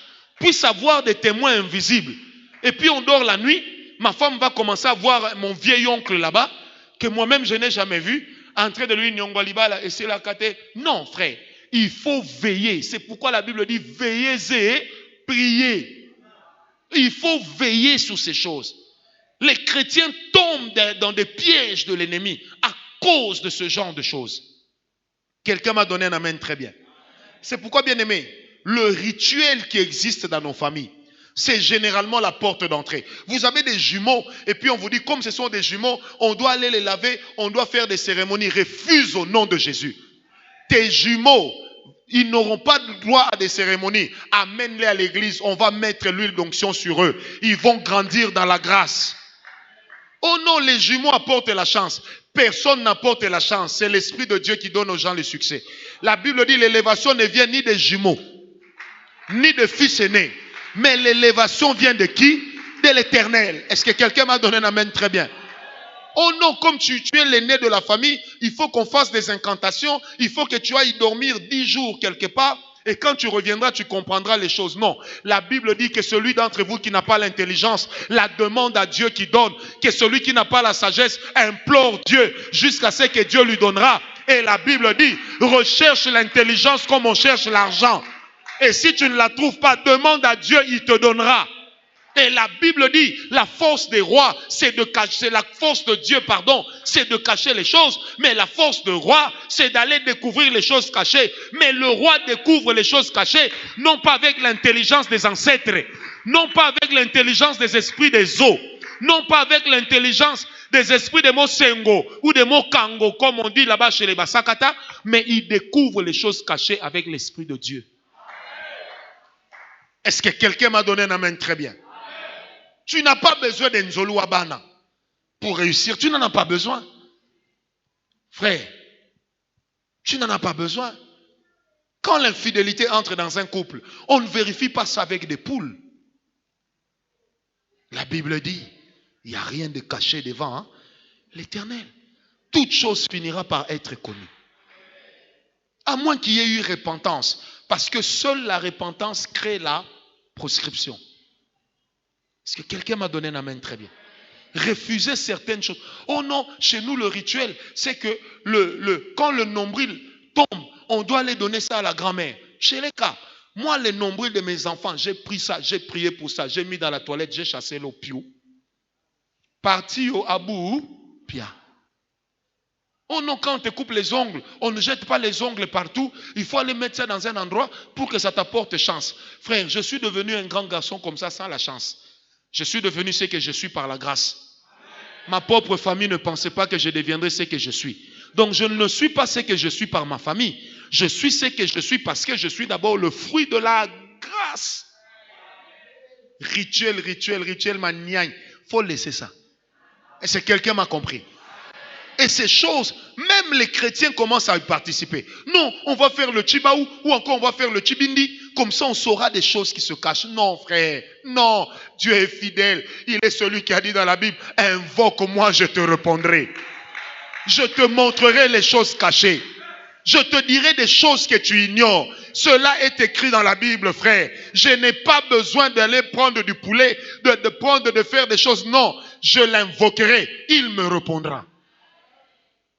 puisse avoir des témoins invisibles. Et puis on dort la nuit, ma femme va commencer à voir mon vieil oncle là-bas, que moi-même je n'ai jamais vu, en train de lui nyongolibala et c'est la kate. Non, frère, il faut veiller. C'est pourquoi la Bible dit veillez et priez. Il faut veiller sur ces choses. Les chrétiens tombent dans des pièges de l'ennemi à cause de ce genre de choses. Quelqu'un m'a donné un amen très bien. C'est pourquoi, bien aimé, le rituel qui existe dans nos familles, c'est généralement la porte d'entrée. Vous avez des jumeaux et puis on vous dit, comme ce sont des jumeaux, on doit aller les laver, on doit faire des cérémonies. Refuse au nom de Jésus. Tes jumeaux, ils n'auront pas de droit à des cérémonies. Amène-les à l'église, on va mettre l'huile d'onction sur eux. Ils vont grandir dans la grâce. Oh non, les jumeaux apportent la chance. Personne n'apporte la chance. C'est l'Esprit de Dieu qui donne aux gens le succès. La Bible dit l'élévation ne vient ni des jumeaux, ni de fils aînés. Mais l'élévation vient de qui? De l'Éternel. Est-ce que quelqu'un m'a donné un amen très bien? Oh non, comme tu es l'aîné de la famille, il faut qu'on fasse des incantations. Il faut que tu ailles dormir 10 jours quelque part. Et quand tu reviendras, tu comprendras les choses. Non, la Bible dit que celui d'entre vous qui n'a pas l'intelligence, la demande à Dieu qui donne. Que celui qui n'a pas la sagesse, implore Dieu jusqu'à ce que Dieu lui donnera. Et la Bible dit, recherche l'intelligence comme on cherche l'argent. Et si tu ne la trouves pas, demande à Dieu, il te donnera. Et la Bible dit, la force des rois, c'est de cacher, la force de Dieu, pardon, c'est de cacher les choses. Mais la force de roi, c'est d'aller découvrir les choses cachées. Mais le roi découvre les choses cachées, non pas avec l'intelligence des ancêtres, non pas avec l'intelligence des esprits des eaux, non pas avec l'intelligence des esprits des mots Sengo ou des mots Kango, comme on dit là-bas chez les Basakata, mais il découvre les choses cachées avec l'Esprit de Dieu. Est-ce que quelqu'un m'a donné un amen très bien? Tu n'as pas besoin d'un Nzolu Abana pour réussir. Tu n'en as pas besoin. Frère, tu n'en as pas besoin. Quand l'infidélité entre dans un couple, on ne vérifie pas ça avec des poules. La Bible dit, il n'y a rien de caché devant l'Éternel. Toute chose finira par être connue. À moins qu'il y ait eu repentance. Parce que seule la repentance crée la proscription. Est-ce que quelqu'un m'a donné un amen très bien? Refuser certaines choses. Oh non, chez nous le rituel, c'est que quand le nombril tombe, on doit aller donner ça à la grand-mère. Chez les cas, moi le nombril de mes enfants, j'ai pris ça, j'ai prié pour ça, j'ai mis dans la toilette, j'ai chassé l'eau piou. Parti au abou, pia. Oh non, quand on te coupe les ongles, on ne jette pas les ongles partout. Il faut aller mettre ça dans un endroit pour que ça t'apporte chance. Frère, je suis devenu un grand garçon comme ça sans la chance. Je suis devenu ce que je suis par la grâce. Ma propre famille ne pensait pas que je deviendrais ce que je suis. Donc je ne suis pas ce que je suis par ma famille. Je suis ce que je suis parce que je suis d'abord le fruit de la grâce. Rituel, maniagne. Il faut laisser ça. Est-ce que quelqu'un m'a compris? Et ces choses, même les chrétiens commencent à y participer. Non, on va faire le chibaou ou encore on va faire le chibindi. Comme ça, on saura des choses qui se cachent. Non, frère, non. Dieu est fidèle. Il est celui qui a dit dans la Bible, invoque-moi, je te répondrai. Je te montrerai les choses cachées. Je te dirai des choses que tu ignores. Cela est écrit dans la Bible, frère. Je n'ai pas besoin d'aller prendre du poulet, de faire des choses. Non, je l'invoquerai. Il me répondra.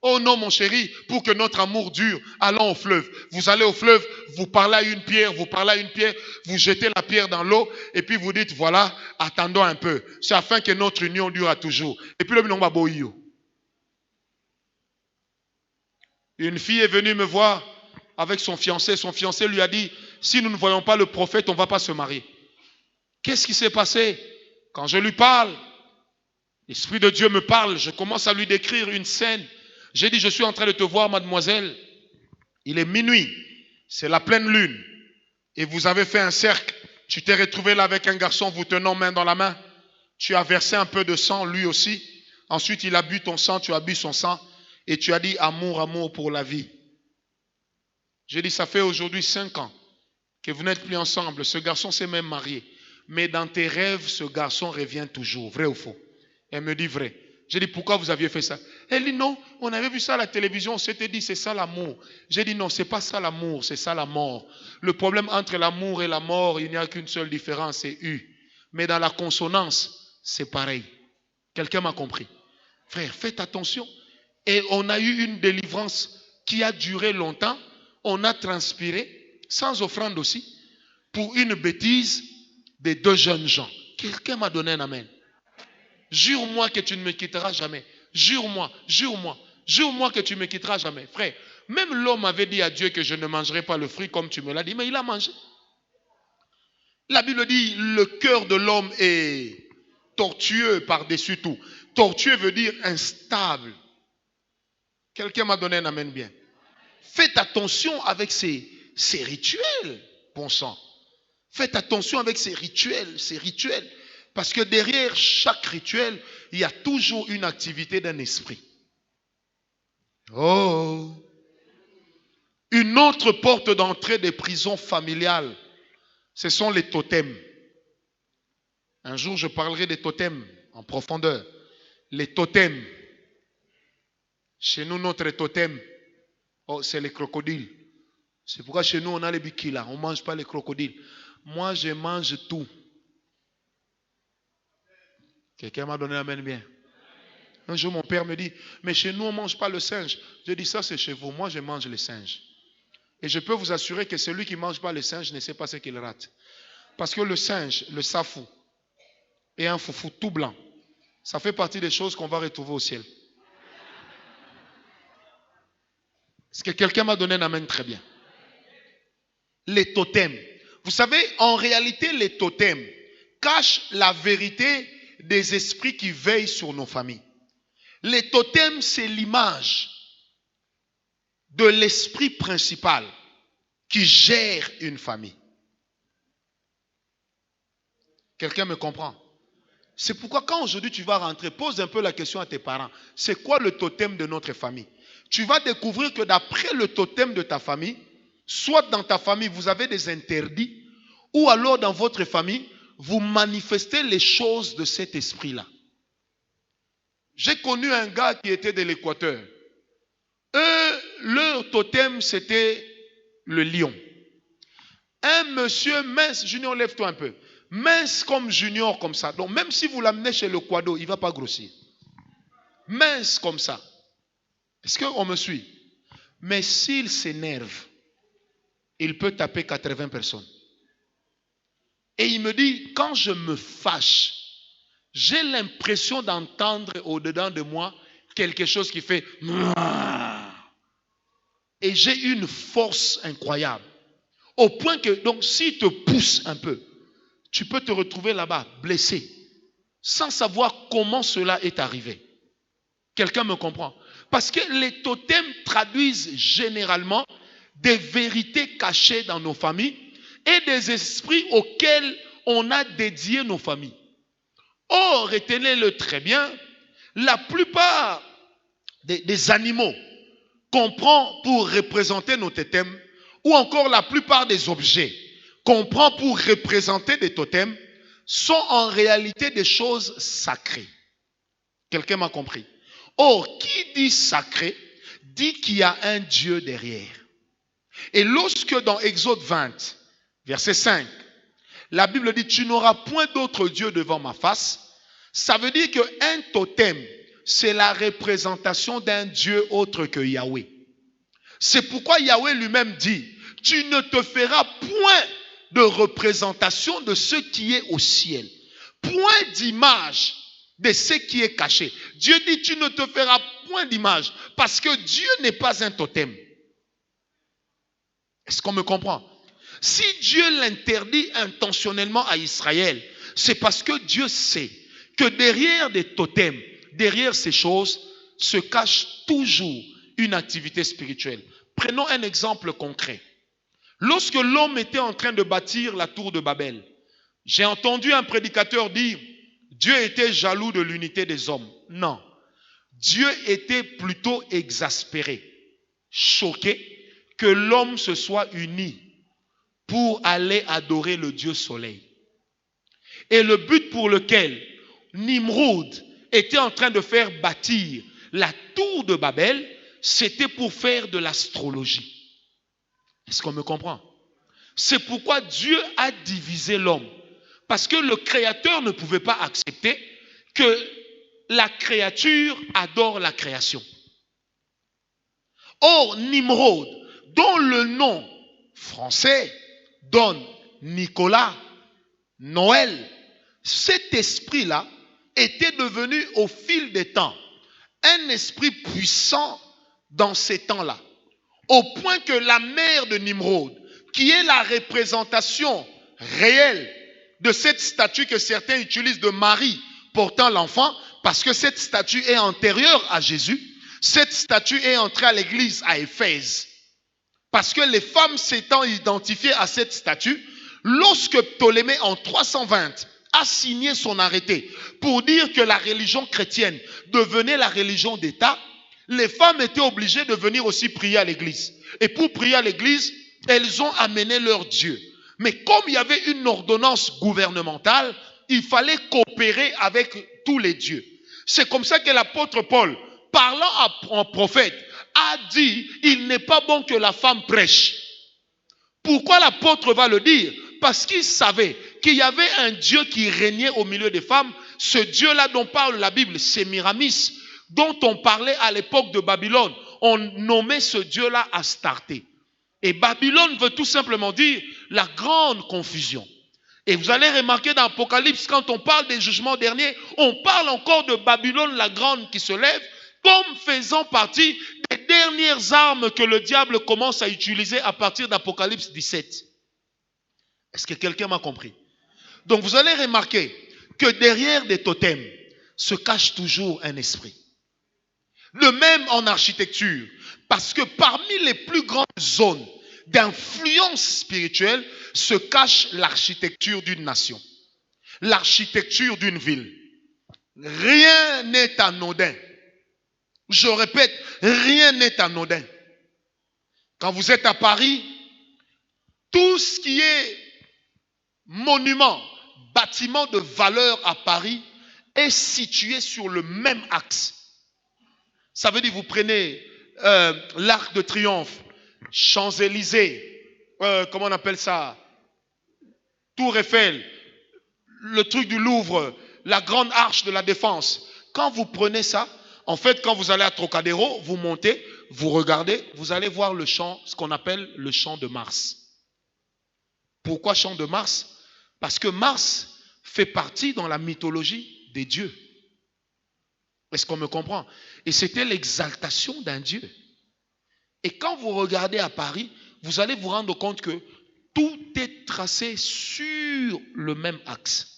Oh non, mon chéri, pour que notre amour dure, allons au fleuve. Vous allez au fleuve, vous parlez à une pierre, vous jetez la pierre dans l'eau, et puis vous dites, voilà, attendons un peu. C'est afin que notre union dure à toujours. Et puis le binon va boyo. Une fille est venue me voir avec son fiancé. Son fiancé lui a dit, si nous ne voyons pas le prophète, on ne va pas se marier. Qu'est-ce qui s'est passé? Quand je lui parle, l'Esprit de Dieu me parle, je commence à lui décrire une scène. J'ai dit, je suis en train de te voir, mademoiselle. Il est minuit. C'est la pleine lune. Et vous avez fait un cercle. Tu t'es retrouvé là avec un garçon vous tenant main dans la main. Tu as versé un peu de sang, lui aussi. Ensuite, il a bu ton sang, tu as bu son sang. Et tu as dit, amour, amour pour la vie. J'ai dit, ça fait aujourd'hui 5 ans que vous n'êtes plus ensemble. Ce garçon s'est même marié. Mais dans tes rêves, ce garçon revient toujours. Vrai ou faux? Elle me dit vrai. J'ai dit, pourquoi vous aviez fait ça? Elle dit, non, on avait vu ça à la télévision, on s'était dit, c'est ça l'amour. J'ai dit, non, c'est pas ça l'amour, c'est ça la mort. Le problème entre l'amour et la mort, il n'y a qu'une seule différence, c'est U. Mais dans la consonance, c'est pareil. Quelqu'un m'a compris. Frère, faites attention. Et on a eu une délivrance qui a duré longtemps. On a transpiré, sans offrande aussi, pour une bêtise des 2 jeunes gens. Quelqu'un m'a donné un amen. Jure-moi que tu ne me quitteras jamais. Jure-moi, jure-moi, jure-moi que tu ne me quitteras jamais. Frère, même l'homme avait dit à Dieu que je ne mangerai pas le fruit comme tu me l'as dit, mais il a mangé. La Bible dit, le cœur de l'homme est tortueux par-dessus tout. Tortueux veut dire instable. Quelqu'un m'a donné un amen bien. Faites attention avec ces rituels, bon sang. Faites attention avec ces rituels, Parce que derrière chaque rituel, il y a toujours une activité d'un esprit. Oh! Une autre porte d'entrée des prisons familiales, ce sont les totems. Un jour, je parlerai des totems en profondeur. Les totems. Chez nous, notre totem, c'est les crocodiles. C'est pourquoi chez nous, on a les bikilas. On ne mange pas les crocodiles. Moi, je mange tout. Quelqu'un m'a donné la main bien. Un jour, mon père me dit, mais chez nous, on ne mange pas le singe. Je dis, ça, c'est chez vous. Moi, je mange les singes. Et je peux vous assurer que celui qui ne mange pas le singe ne sait pas ce qu'il rate. Parce que le singe, le safou, et un foufou tout blanc, ça fait partie des choses qu'on va retrouver au ciel. Est-ce que quelqu'un m'a donné un amen très bien? Les totems. Vous savez, en réalité, les totems cachent la vérité des esprits qui veillent sur nos familles. Les totems, c'est l'image de l'esprit principal qui gère une famille. Quelqu'un me comprend? C'est pourquoi quand aujourd'hui tu vas rentrer, pose un peu la question à tes parents. C'est quoi le totem de notre famille? Tu vas découvrir que d'après le totem de ta famille, soit dans ta famille vous avez des interdits, ou alors dans votre famille, vous manifestez les choses de cet esprit-là. J'ai connu un gars qui était de l'Équateur. Eux, leur totem, c'était le lion. Un monsieur mince, Junior, lève-toi un peu. Mince comme Junior, comme ça. Donc même si vous l'amenez chez le Quado, il ne va pas grossir. Mince comme ça. Est-ce qu'on me suit? Mais s'il s'énerve, il peut taper 80 personnes. Et il me dit, quand je me fâche, j'ai l'impression d'entendre au-dedans de moi quelque chose qui fait... Et j'ai une force incroyable. Au point que, donc, s'il te pousse un peu, tu peux te retrouver là-bas, blessé, sans savoir comment cela est arrivé. Quelqu'un me comprend? Parce que les totems traduisent généralement des vérités cachées dans nos familles et des esprits auxquels on a dédié nos familles. Or, retenez-le très bien, la plupart des animaux qu'on prend pour représenter nos totems, ou encore la plupart des objets qu'on prend pour représenter des totems, sont en réalité des choses sacrées. Quelqu'un m'a compris? Or, qui dit sacré, dit qu'il y a un Dieu derrière. Et lorsque dans Exode 20, verset 5, la Bible dit, tu n'auras point d'autre Dieu devant ma face, ça veut dire qu'un totem, c'est la représentation d'un Dieu autre que Yahweh. C'est pourquoi Yahweh lui-même dit, tu ne te feras point de représentation de ce qui est au ciel, point d'image de ce qui est caché. Dieu dit, tu ne te feras point d'image, parce que Dieu n'est pas un totem. Est-ce qu'on me comprend? Si Dieu l'interdit intentionnellement à Israël, c'est parce que Dieu sait que derrière des totems, derrière ces choses, se cache toujours une activité spirituelle. Prenons un exemple concret. Lorsque l'homme était en train de bâtir la tour de Babel, j'ai entendu un prédicateur dire, Dieu était jaloux de l'unité des hommes. Non. Dieu était plutôt exaspéré, choqué que l'homme se soit uni pour aller adorer le Dieu soleil. Et le but pour lequel Nimrod était en train de faire bâtir la tour de Babel, c'était pour faire de l'astrologie. Est-ce qu'on me comprend? C'est pourquoi Dieu a divisé l'homme. Parce que le Créateur ne pouvait pas accepter que la créature adore la création. Or, Nimrod, dont le nom français donne Nicolas, Noël, cet esprit-là était devenu au fil des temps un esprit puissant dans ces temps-là. Au point que la mère de Nimrod, qui est la représentation réelle de cette statue que certains utilisent de Marie portant l'enfant, parce que cette statue est antérieure à Jésus, cette statue est entrée à l'église à Éphèse. Parce que les femmes s'étant identifiées à cette statue, lorsque Ptolémée en 320 a signé son arrêté pour dire que la religion chrétienne devenait la religion d'État, les femmes étaient obligées de venir aussi prier à l'église. Et pour prier à l'église, elles ont amené leur Dieu. Mais comme il y avait une ordonnance gouvernementale, il fallait coopérer avec tous les dieux. C'est comme ça que l'apôtre Paul, parlant en prophète, a dit, il n'est pas bon que la femme prêche. Pourquoi l'apôtre va le dire? Parce qu'il savait qu'il y avait un Dieu qui régnait au milieu des femmes. Ce Dieu-là dont parle la Bible, c'est Miramis, dont on parlait à l'époque de Babylone. On nommait ce Dieu-là Astarté. Et Babylone veut tout simplement dire la grande confusion. Et vous allez remarquer dans l'Apocalypse, quand on parle des jugements derniers, on parle encore de Babylone la grande qui se lève, comme faisant partie des dernières armes que le diable commence à utiliser à partir d'Apocalypse 17. Est-ce que quelqu'un m'a compris? Donc vous allez remarquer que derrière des totems se cache toujours un esprit. Le même en architecture, parce que parmi les plus grandes zones d'influence spirituelle se cache l'architecture d'une nation, l'architecture d'une ville. Rien n'est anodin. Je répète, rien n'est anodin. Quand vous êtes à Paris, tout ce qui est monument, bâtiment de valeur à Paris est situé sur le même axe. Ça veut dire vous prenez l'Arc de Triomphe, Champs-Élysées, comment on appelle ça, Tour Eiffel, le truc du Louvre, la grande arche de la Défense. Quand vous prenez ça, en fait, quand vous allez à Trocadéro, vous montez, vous regardez, vous allez voir le champ, ce qu'on appelle le champ de Mars. Pourquoi champ de Mars? Parce que Mars fait partie dans la mythologie des dieux. Est-ce qu'on me comprend? Et c'était l'exaltation d'un dieu. Et quand vous regardez à Paris, vous allez vous rendre compte que tout est tracé sur le même axe.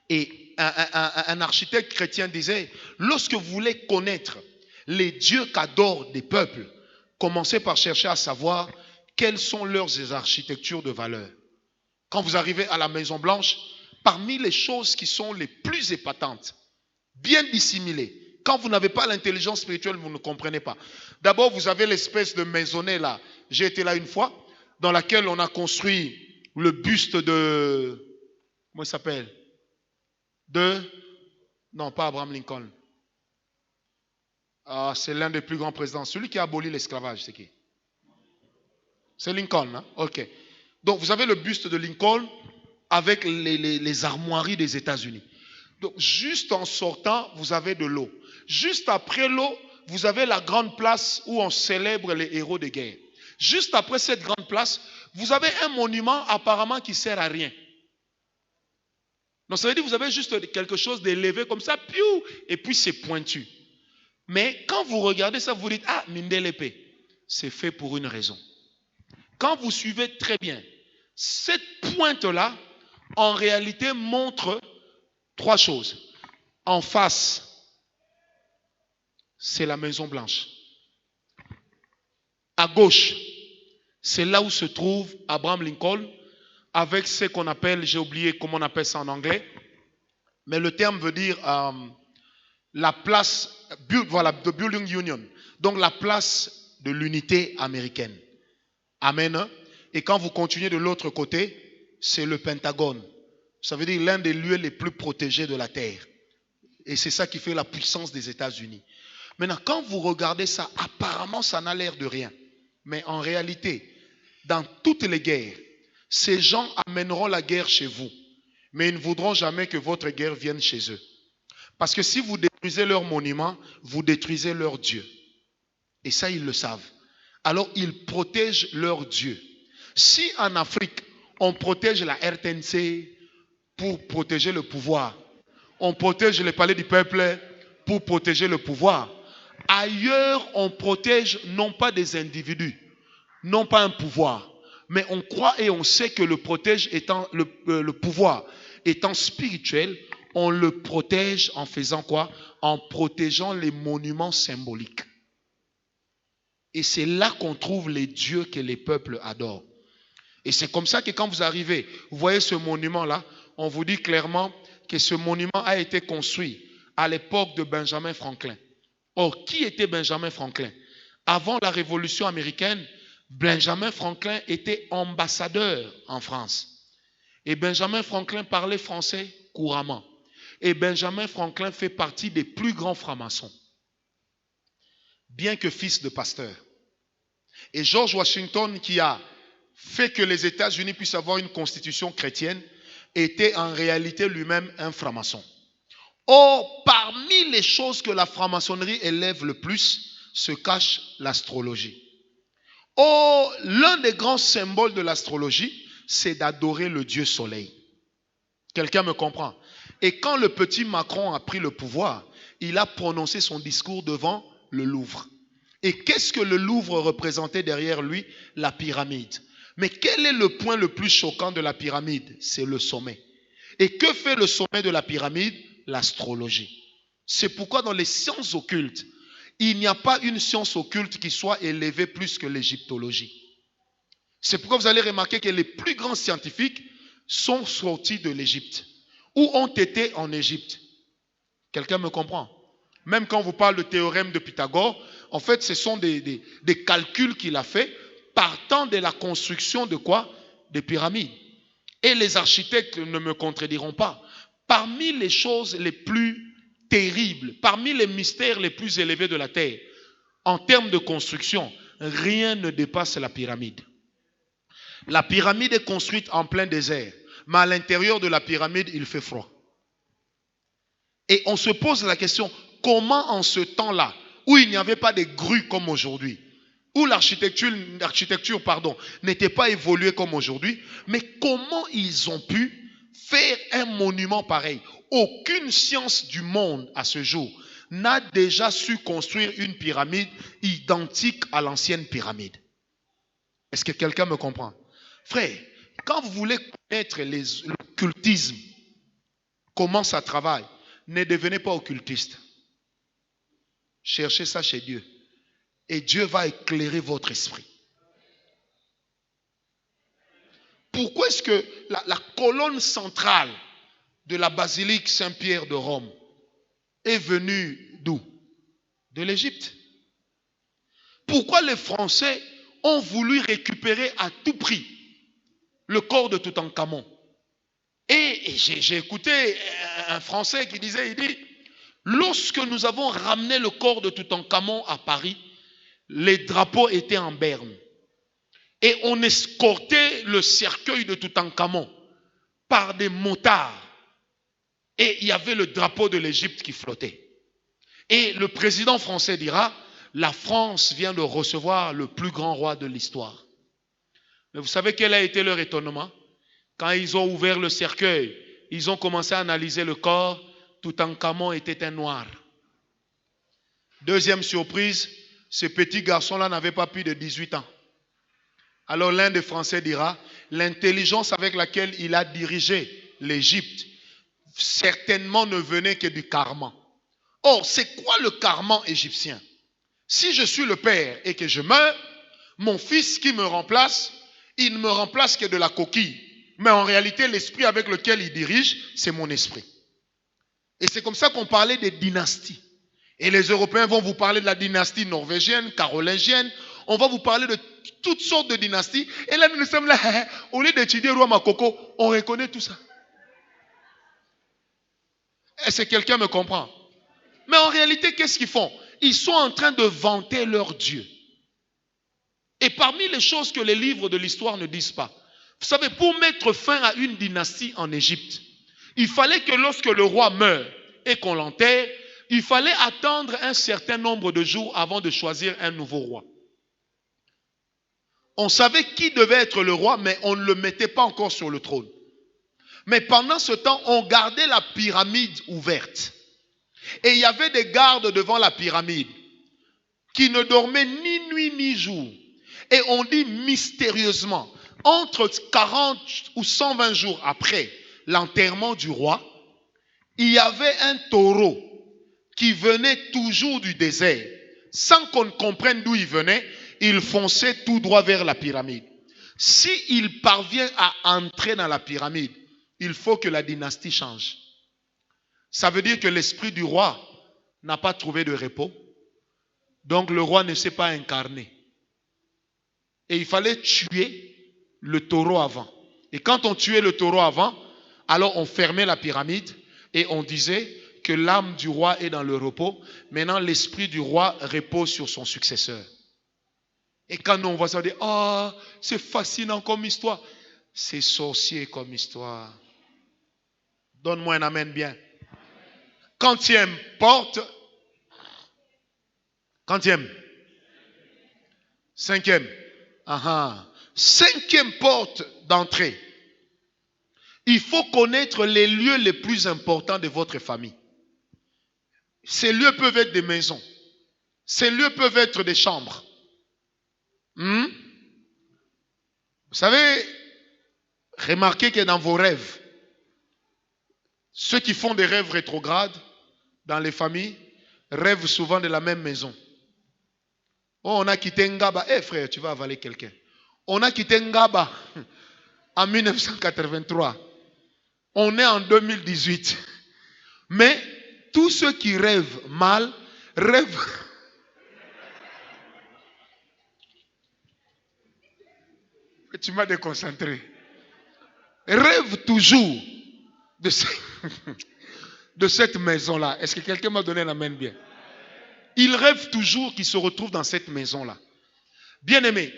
Et un architecte chrétien disait, lorsque vous voulez connaître les dieux qu'adorent des peuples, commencez par chercher à savoir quelles sont leurs architectures de valeur. Quand vous arrivez à la Maison Blanche, parmi les choses qui sont les plus épatantes, bien dissimulées, quand vous n'avez pas l'intelligence spirituelle, vous ne comprenez pas. D'abord, vous avez l'espèce de maisonnée là. J'ai été là une fois, dans laquelle on a construit le buste de... Comment il s'appelle? Non, pas Abraham Lincoln. Ah, c'est l'un des plus grands présidents. Celui qui a aboli l'esclavage, c'est qui? C'est Lincoln, hein? Ok. Donc, vous avez le buste de Lincoln avec les armoiries des États-Unis. Donc, juste en sortant, vous avez de l'eau. Juste après l'eau, vous avez la grande place où on célèbre les héros de guerre. Juste après cette grande place, vous avez un monument apparemment qui ne sert à rien. Donc, ça veut dire que vous avez juste quelque chose d'élevé comme ça, piou, et puis c'est pointu. Mais quand vous regardez ça, vous dites, ah, Mindelepe, c'est fait pour une raison. Quand vous suivez très bien, cette pointe-là, en réalité, montre trois choses. En face, c'est la Maison Blanche. À gauche, c'est là où se trouve Abraham Lincoln, avec ce qu'on appelle, j'ai oublié comment on appelle ça en anglais, mais le terme veut dire la place, voilà, the Building Union, donc la place de l'unité américaine. Amen. Et quand vous continuez de l'autre côté, c'est le Pentagone. Ça veut dire l'un des lieux les plus protégés de la terre. Et c'est ça qui fait la puissance des États-Unis. Maintenant, quand vous regardez ça, apparemment, ça n'a l'air de rien. Mais en réalité, dans toutes les guerres, ces gens amèneront la guerre chez vous. Mais ils ne voudront jamais que votre guerre vienne chez eux. Parce que si vous détruisez leurs monuments, vous détruisez leur Dieu. Et ça, ils le savent. Alors, ils protègent leur Dieu. Si en Afrique, on protège la RTNC pour protéger le pouvoir, on protège les palais du peuple pour protéger le pouvoir, ailleurs, on protège non pas des individus, non pas un pouvoir, mais on croit et on sait que le pouvoir étant spirituel, on le protège en faisant quoi? En protégeant les monuments symboliques. Et c'est là qu'on trouve les dieux que les peuples adorent. Et c'est comme ça que quand vous arrivez, vous voyez ce monument-là, on vous dit clairement que ce monument a été construit à l'époque de Benjamin Franklin. Or, qui était Benjamin Franklin? Avant la Révolution américaine, Benjamin Franklin était ambassadeur en France. Et Benjamin Franklin parlait français couramment. Et Benjamin Franklin fait partie des plus grands francs-maçons, bien que fils de pasteur. Et George Washington, qui a fait que les États-Unis puissent avoir une constitution chrétienne, était en réalité lui-même un franc-maçon. Or, parmi les choses que la franc-maçonnerie élève le plus, se cache l'astrologie. Or, l'un des grands symboles de l'astrologie, c'est d'adorer le Dieu soleil. Quelqu'un me comprend? Et quand le petit Macron a pris le pouvoir, il a prononcé son discours devant le Louvre. Et qu'est-ce que le Louvre représentait derrière lui? La pyramide. Mais quel est le point le plus choquant de la pyramide? C'est le sommet. Et que fait le sommet de la pyramide? L'astrologie. C'est pourquoi dans les sciences occultes, il n'y a pas une science occulte qui soit élevée plus que l'égyptologie. C'est pourquoi vous allez remarquer que les plus grands scientifiques sont sortis de l'Égypte ou ont été en Égypte. Quelqu'un me comprend? Même quand on vous parle de théorème de Pythagore, en fait, ce sont des calculs qu'il a fait partant de la construction de quoi? Des pyramides. Et les architectes ne me contrediront pas. Parmi les choses les plus terribles, parmi les mystères les plus élevés de la terre, en termes de construction, rien ne dépasse la pyramide. La pyramide est construite en plein désert, mais à l'intérieur de la pyramide, il fait froid. Et on se pose la question, comment en ce temps-là, où il n'y avait pas de grues comme aujourd'hui, où l'architecture n'était pas évoluée comme aujourd'hui, mais comment ils ont pu faire un monument pareil? Aucune science du monde à ce jour n'a déjà su construire une pyramide identique à l'ancienne pyramide. Est-ce que quelqu'un me comprend? Frère, quand vous voulez connaître l'occultisme, comment ça travaille, ne devenez pas occultiste. Cherchez ça chez Dieu. Et Dieu va éclairer votre esprit. Pourquoi est-ce que la colonne centrale de la basilique Saint-Pierre de Rome est venue d'où? De l'Égypte. Pourquoi les Français ont voulu récupérer à tout prix le corps de Toutankhamon? Et j'ai écouté un Français qui disait, il dit, lorsque nous avons ramené le corps de Toutankhamon à Paris, les drapeaux étaient en berne. Et on escortait le cercueil de Toutankhamon par des motards. Et il y avait le drapeau de l'Égypte qui flottait. Et le président français dira, la France vient de recevoir le plus grand roi de l'histoire. Mais vous savez quel a été leur étonnement? Quand ils ont ouvert le cercueil, ils ont commencé à analyser le corps. Toutankhamon était un noir. Deuxième surprise, ce petit garçon-là n'avait pas plus de 18 ans. Alors l'un des Français dira, l'intelligence avec laquelle il a dirigé l'Égypte certainement ne venait que du Karman. Or, c'est quoi le Karman égyptien? Si je suis le père et que je meurs, mon fils qui me remplace, il ne me remplace que de la coquille. Mais en réalité, l'esprit avec lequel il dirige, c'est mon esprit. Et c'est comme ça qu'on parlait des dynasties. Et les Européens vont vous parler de la dynastie norvégienne, carolingienne. On va vous parler de toutes sortes de dynasties. Et là, nous sommes là, au lieu d'étudier Roi Makoko, on reconnaît tout ça. Est-ce que quelqu'un me comprend? Mais en réalité, qu'est-ce qu'ils font? Ils sont en train de vanter leur Dieu. Et parmi les choses que les livres de l'histoire ne disent pas, vous savez, pour mettre fin à une dynastie en Égypte, il fallait que lorsque le roi meurt et qu'on l'enterre, il fallait attendre un certain nombre de jours avant de choisir un nouveau roi. On savait qui devait être le roi, mais on ne le mettait pas encore sur le trône. Mais pendant ce temps, on gardait la pyramide ouverte. Et il y avait des gardes devant la pyramide qui ne dormaient ni nuit ni jour. Et on dit mystérieusement, entre 40 ou 120 jours après l'enterrement du roi, il y avait un taureau qui venait toujours du désert. Sans qu'on ne comprenne d'où il venait, il fonçait tout droit vers la pyramide. S'il parvient à entrer dans la pyramide, il faut que la dynastie change. Ça veut dire que l'esprit du roi n'a pas trouvé de repos. Donc le roi ne s'est pas incarné. Et il fallait tuer le taureau avant. Et quand on tuait le taureau avant, alors on fermait la pyramide et on disait que l'âme du roi est dans le repos. Maintenant, l'esprit du roi repose sur son successeur. Et quand nous on voit ça, on dit, oh, c'est fascinant comme histoire. C'est sorcier comme histoire. Donne-moi un amen bien. Quantième porte. Quantième. Cinquième. Cinquième porte d'entrée. Il faut connaître les lieux les plus importants de votre famille. Ces lieux peuvent être des maisons. Ces lieux peuvent être des chambres. Vous savez, remarquez que dans vos rêves, ceux qui font des rêves rétrogrades dans les familles rêvent souvent de la même maison. Oh, on a quitté Ngaba. Eh frère, tu vas avaler quelqu'un. On a quitté Ngaba en 1983. On est en 2018. Mais tous ceux qui rêvent mal, rêvent. Tu m'as déconcentré. Rêvent toujours de cette maison-là. Est-ce que quelqu'un m'a donné la main bien? Ils rêvent toujours qu'ils se retrouvent dans cette maison-là. Bien-aimés,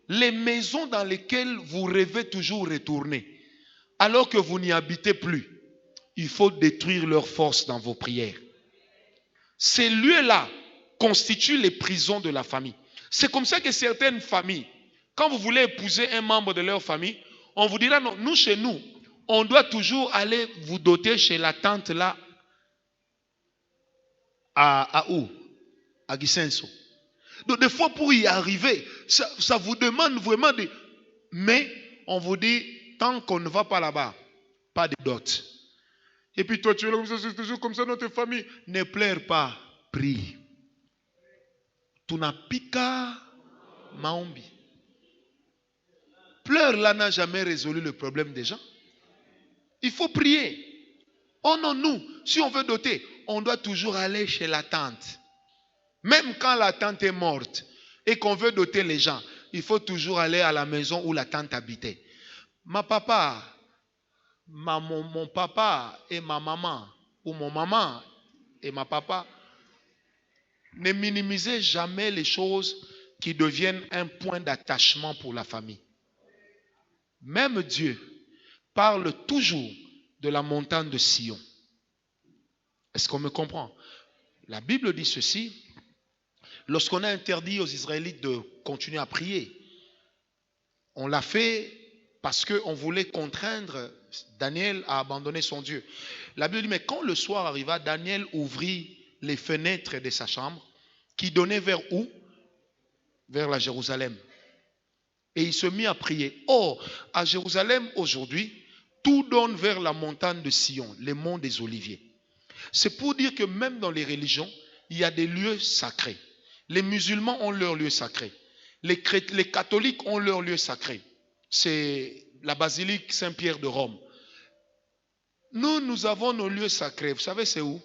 les maisons dans lesquelles vous rêvez toujours retourner, alors que vous n'y habitez plus, il faut détruire leur force dans vos prières. Ces lieux-là constituent les prisons de la famille. C'est comme ça que certaines familles, quand vous voulez épouser un membre de leur famille, on vous dira non, nous chez nous, on doit toujours aller vous doter chez la tante là, à où? À Gisenso. Donc des fois pour y arriver, ça vous demande vraiment de... Mais on vous dit, tant qu'on ne va pas là-bas, pas de dot. Et puis toi tu es là comme ça, c'est toujours comme ça dans ta famille. Ne pleure pas, prie. Tunapika maombi. Pleurs là n'a jamais résolu le problème des gens. Il faut prier. Oh non, nous, si on veut doter, on doit toujours aller chez la tante. Même quand la tante est morte et qu'on veut doter les gens, il faut toujours aller à la maison où la tante habitait. Mon papa et ma maman, ou mon maman et ma papa, ne minimisez jamais les choses qui deviennent un point d'attachement pour la famille. Même Dieu parle toujours de la montagne de Sion. Est-ce qu'on me comprend? La Bible dit ceci. Lorsqu'on a interdit aux Israélites de continuer à prier, on l'a fait parce qu'on voulait contraindre Daniel à abandonner son Dieu. La Bible dit, mais quand le soir arriva, Daniel ouvrit les fenêtres de sa chambre, qui donnaient vers où? Vers la Jérusalem. Et il se mit à prier. Or, à Jérusalem aujourd'hui, tout donne vers la montagne de Sion, les monts des Oliviers. C'est pour dire que même dans les religions, il y a des lieux sacrés. Les musulmans ont leur lieu sacré. Les catholiques ont leur lieu sacré. C'est la basilique Saint-Pierre de Rome. Nous avons nos lieux sacrés. Vous savez c'est où?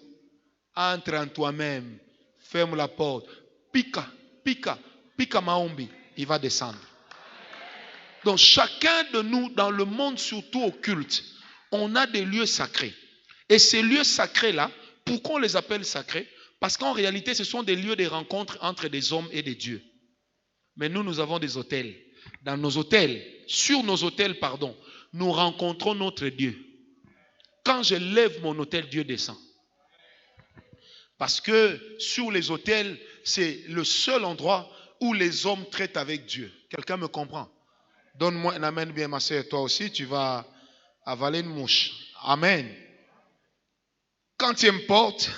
Entre en toi-même. Ferme la porte. Pika maombi. Il va descendre. Donc chacun de nous, dans le monde surtout occulte, on a des lieux sacrés. Et ces lieux sacrés-là, pourquoi on les appelle sacrés? Parce qu'en réalité, ce sont des lieux de rencontre entre des hommes et des dieux. Mais nous avons des autels. Dans nos autels, sur nos autels, pardon, nous rencontrons notre Dieu. Quand je lève mon autel, Dieu descend. Parce que sur les autels, c'est le seul endroit où les hommes traitent avec Dieu. Quelqu'un me comprend? Donne-moi un amen bien, ma soeur. Toi aussi, tu vas avaler une mouche. Amen. Quantième porte.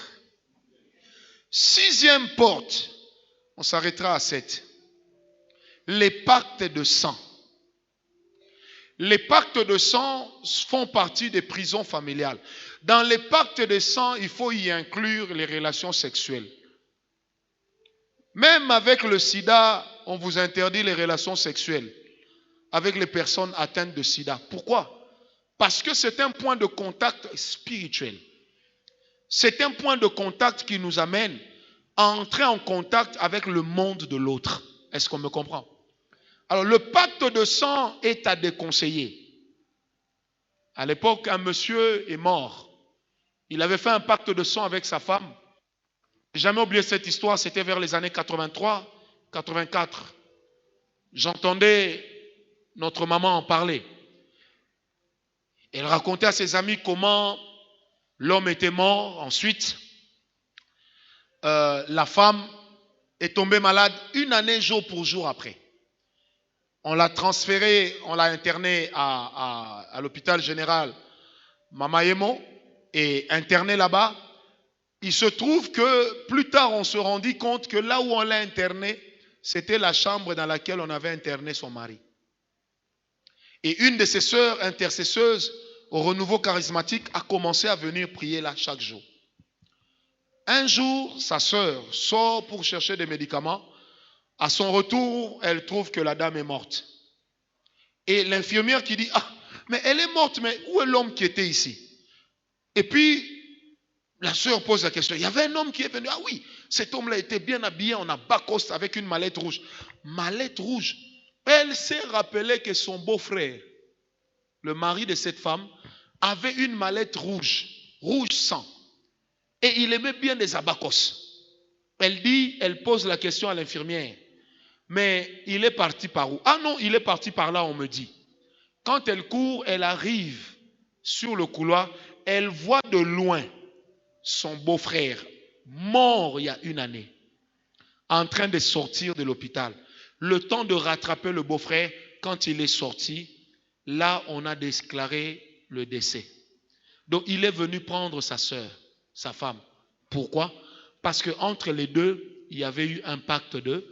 Sixième porte. On s'arrêtera à 7. Les pactes de sang. Les pactes de sang font partie des prisons familiales. Dans les pactes de sang, il faut y inclure les relations sexuelles. Même avec le sida, on vous interdit les relations sexuelles avec les personnes atteintes de sida. Pourquoi? Parce que c'est un point de contact spirituel. C'est un point de contact qui nous amène à entrer en contact avec le monde de l'autre. Est-ce qu'on me comprend? Alors, le pacte de sang est à déconseiller. À l'époque, un monsieur est mort. Il avait fait un pacte de sang avec sa femme. J'ai jamais oublié cette histoire, c'était vers les années 83, 84. J'entendais notre maman en parler. Elle racontait à ses amis comment l'homme était mort. Ensuite, la femme est tombée malade une année jour pour jour après. On l'a transféré, on l'a interné à l'hôpital général Mamayemo et interné là-bas. Il se trouve que plus tard, on se rendit compte que là où on l'a interné, c'était la chambre dans laquelle on avait interné son mari. Et une de ses sœurs intercesseuses au renouveau charismatique a commencé à venir prier là chaque jour. Un jour, sa sœur sort pour chercher des médicaments. À son retour, elle trouve que la dame est morte. Et l'infirmière qui dit, ah, mais elle est morte, mais où est l'homme qui était ici? Et puis, la sœur pose la question, il y avait un homme qui est venu. Ah oui, cet homme-là était bien habillé en abacoste avec une mallette rouge. Mallette rouge. Elle s'est rappelée que son beau-frère, le mari de cette femme, avait une mallette rouge, rouge sang. Et il aimait bien des abacos. Elle pose la question à l'infirmière. Mais il est parti par où? Ah non, il est parti par là, on me dit. Quand elle court, elle arrive sur le couloir, elle voit de loin son beau-frère, mort il y a une année, en train de sortir de l'hôpital. Le temps de rattraper le beau-frère, quand il est sorti, là, on a déclaré le décès. Donc, il est venu prendre sa sœur, sa femme. Pourquoi? Parce qu'entre les deux, il y avait eu un pacte de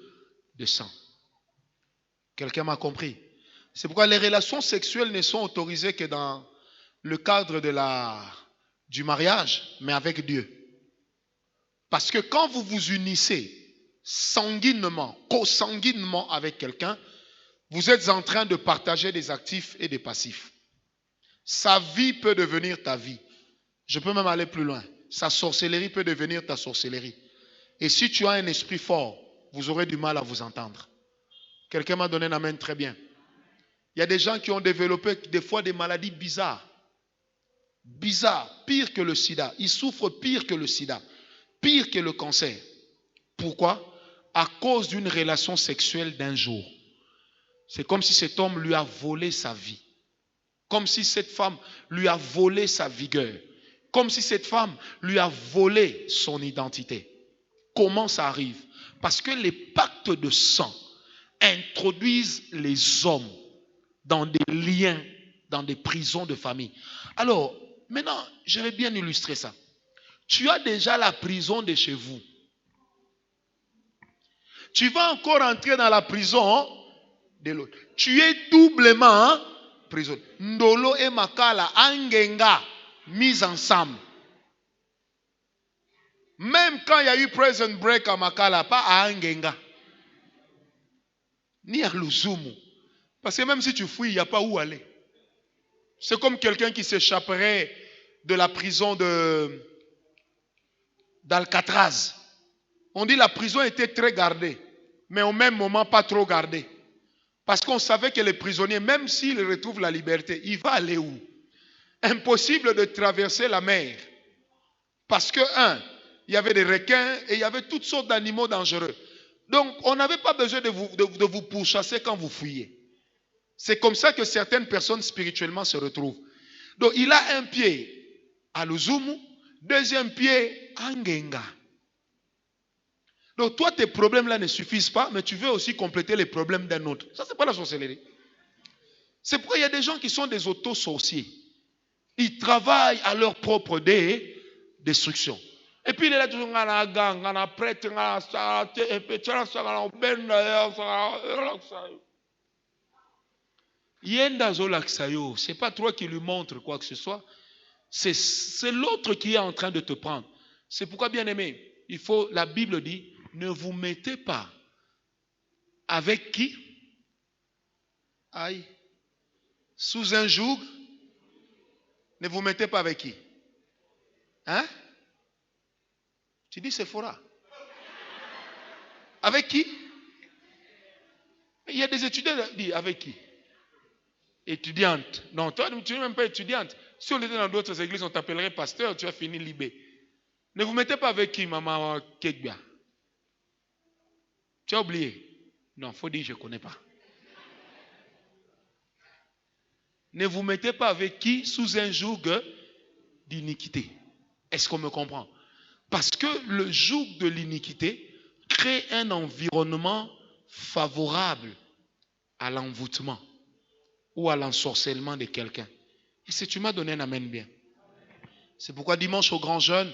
sang. Quelqu'un m'a compris? C'est pourquoi les relations sexuelles ne sont autorisées que dans le cadre du mariage, mais avec Dieu. Parce que quand vous vous unissez sanguinement, consanguinement avec quelqu'un, vous êtes en train de partager des actifs et des passifs. Sa vie peut devenir ta vie. Je peux même aller plus loin. Sa sorcellerie peut devenir ta sorcellerie. Et si tu as un esprit fort, vous aurez du mal à vous entendre. Quelqu'un m'a donné un amen très bien. Il y a des gens qui ont développé des fois des maladies bizarres. Bizarres, pire que le sida. Ils souffrent pire que le sida. Pire que le cancer. Pourquoi? À cause d'une relation sexuelle d'un jour. C'est comme si cet homme lui a volé sa vie. Comme si cette femme lui a volé sa vigueur. Comme si cette femme lui a volé son identité. Comment ça arrive? Parce que les pactes de sang introduisent les hommes dans des liens, dans des prisons de famille. Alors, maintenant, je vais bien illustrer ça. Tu as déjà la prison de chez vous. Tu vas encore entrer dans la prison de l'autre. Tu es doublement prisonnier. Ndolo et Makala, Angenga, mis ensemble. Même quand il y a eu prison break à Makala, pas à Angenga. Ni à Luzumu. Parce que même si tu fouilles, il n'y a pas où aller. C'est comme quelqu'un qui s'échapperait de la prison d'Alcatraz. On dit que la prison était très gardée, mais au même moment pas trop gardée. Parce qu'on savait que les prisonniers, même s'ils retrouvent la liberté, il va aller où? Impossible de traverser la mer. Parce que, il y avait des requins et il y avait toutes sortes d'animaux dangereux. Donc, on n'avait pas besoin de vous pourchasser quand vous fuyez. C'est comme ça que certaines personnes spirituellement se retrouvent. Donc, il a un pied à Luzumu, deuxième pied à Ngenga. Donc, toi, tes problèmes-là ne suffisent pas, mais tu veux aussi compléter les problèmes d'un autre. Ça, c'est pas la sorcellerie. C'est pourquoi il y a des gens qui sont des auto-sorciers. Ils travaillent à leur propre destruction. Et puis il est là toujours dans gang, dans prêtre, dans c'est pas toi qui lui montre quoi que ce soit. C'est l'autre qui est en train de te prendre. C'est pourquoi, bien aimé, la Bible dit, ne vous mettez pas avec qui? Aïe. Sous un joug. Ne vous mettez pas avec qui? Hein? Tu dis Sephora. Avec qui? Il y a des étudiants qui disent avec qui? Étudiante. Non, toi, tu n'es même pas étudiante. Si on était dans d'autres églises, on t'appellerait pasteur, tu as fini libé. Ne vous mettez pas avec qui, maman Kegbia? Tu as oublié? Non, il faut dire je ne connais pas. Ne vous mettez pas avec qui sous un joug d'iniquité. Est-ce qu'on me comprend? Parce que le joug de l'iniquité crée un environnement favorable à l'envoûtement ou à l'ensorcellement de quelqu'un. Et si tu m'as donné un amen bien. C'est pourquoi dimanche au grand jeûne,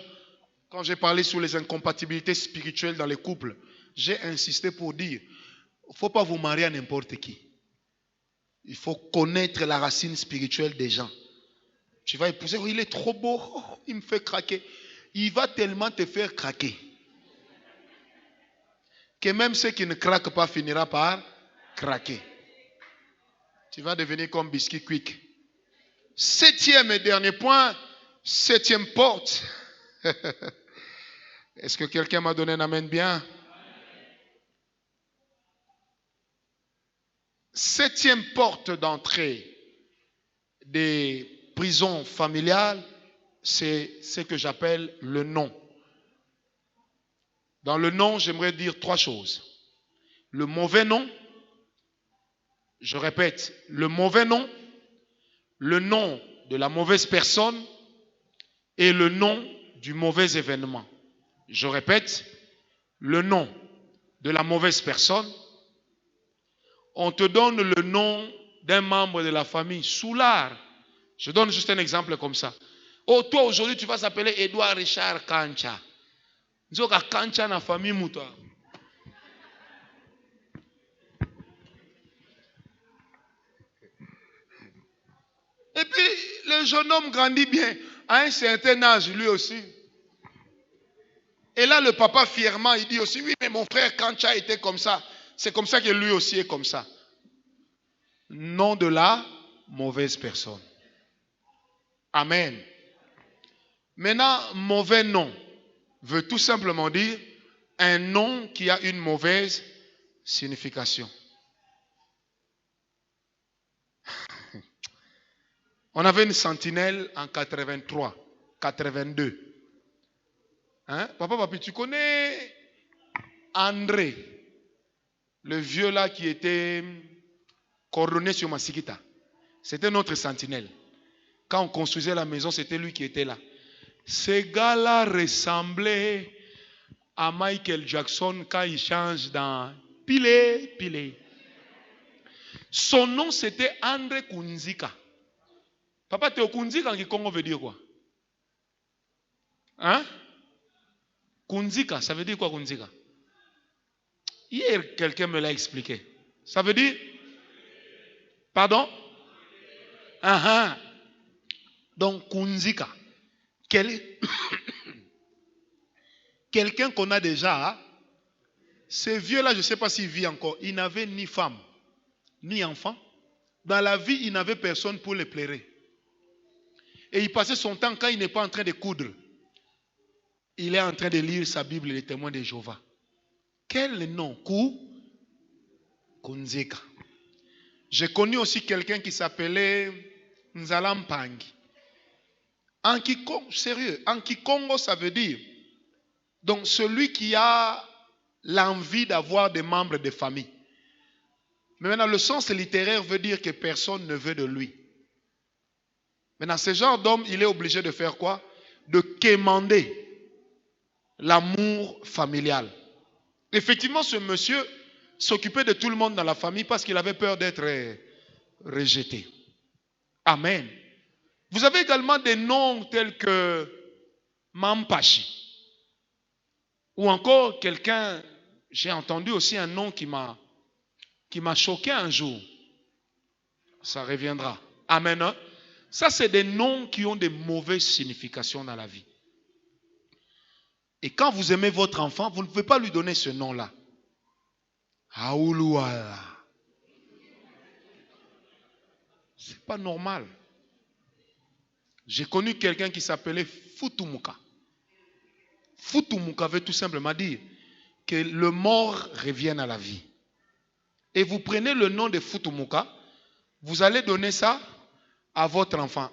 quand j'ai parlé sur les incompatibilités spirituelles dans les couples, j'ai insisté pour dire, il ne faut pas vous marier à n'importe qui. Il faut connaître la racine spirituelle des gens. Tu vas épouser, oh, il est trop beau, oh, il me fait craquer. Il va tellement te faire craquer que même ceux qui ne craquent pas finira par craquer. Tu vas devenir comme Biscuit Quick. Septième et dernier point, septième porte. Est-ce que quelqu'un m'a donné un amen bien? Septième porte d'entrée des prisons familiales, c'est ce que j'appelle le nom. Dans le nom, j'aimerais dire trois choses. Le mauvais nom, je répète, le mauvais nom, le nom de la mauvaise personne et le nom du mauvais événement. Je répète, le nom de la mauvaise personne. On te donne le nom d'un membre de la famille, Soulard. Je donne juste un exemple comme ça. Oh, toi aujourd'hui tu vas s'appeler Edouard Richard Kancha. Nzoka Kancha na famille Mouta. Et puis le jeune homme grandit bien. À un certain âge, lui aussi. Et là, le papa fièrement, il dit aussi, oui, mais mon frère Kancha était comme ça. C'est comme ça que lui aussi est comme ça. Nom de la mauvaise personne. Amen. Maintenant, mauvais nom veut tout simplement dire un nom qui a une mauvaise signification. On avait une sentinelle en 83, 82. Hein? Papa, papi, tu connais André, le vieux là qui était coordonné sur Masikita. C'était notre sentinelle. Quand on construisait la maison, c'était lui qui était là. Ce gars-là ressemblait à Michael Jackson quand il change dans Pile. Son nom, c'était André Kunzika. Papa, Théo Kunzika en Congo veut dire quoi? Hein? Kunzika, ça veut dire quoi Kunzika? Hier, quelqu'un me l'a expliqué. Ça veut dire? Pardon? Donc, Kunzika. Quelqu'un qu'on a déjà, ce vieux-là, je ne sais pas s'il vit encore, il n'avait ni femme, ni enfant. Dans la vie, il n'avait personne pour le plairer. Et il passait son temps, quand il n'est pas en train de coudre, il est en train de lire sa Bible, les témoins de Jéhovah. Quel nom? Kunzika. J'ai connu aussi quelqu'un qui s'appelait Nzalampangi. En quiconque, sérieux, en quiconque, ça veut dire, donc celui qui a l'envie d'avoir des membres de famille. Mais maintenant, le sens littéraire veut dire que personne ne veut de lui. Maintenant, ce genre d'homme, il est obligé de faire quoi? De quémander l'amour familial. Effectivement, ce monsieur s'occupait de tout le monde dans la famille parce qu'il avait peur d'être rejeté. Amen. Vous avez également des noms tels que Mampachi. Ou encore quelqu'un, j'ai entendu aussi un nom qui m'a choqué un jour. Ça reviendra. Amen. Hein? Ça, c'est des noms qui ont des mauvaises significations dans la vie. Et quand vous aimez votre enfant, vous ne pouvez pas lui donner ce nom-là. Aoulouala. C'est pas normal. J'ai connu quelqu'un qui s'appelait Futumuka. Futumuka veut tout simplement dire que le mort revienne à la vie. Et vous prenez le nom de Futumuka, vous allez donner ça à votre enfant.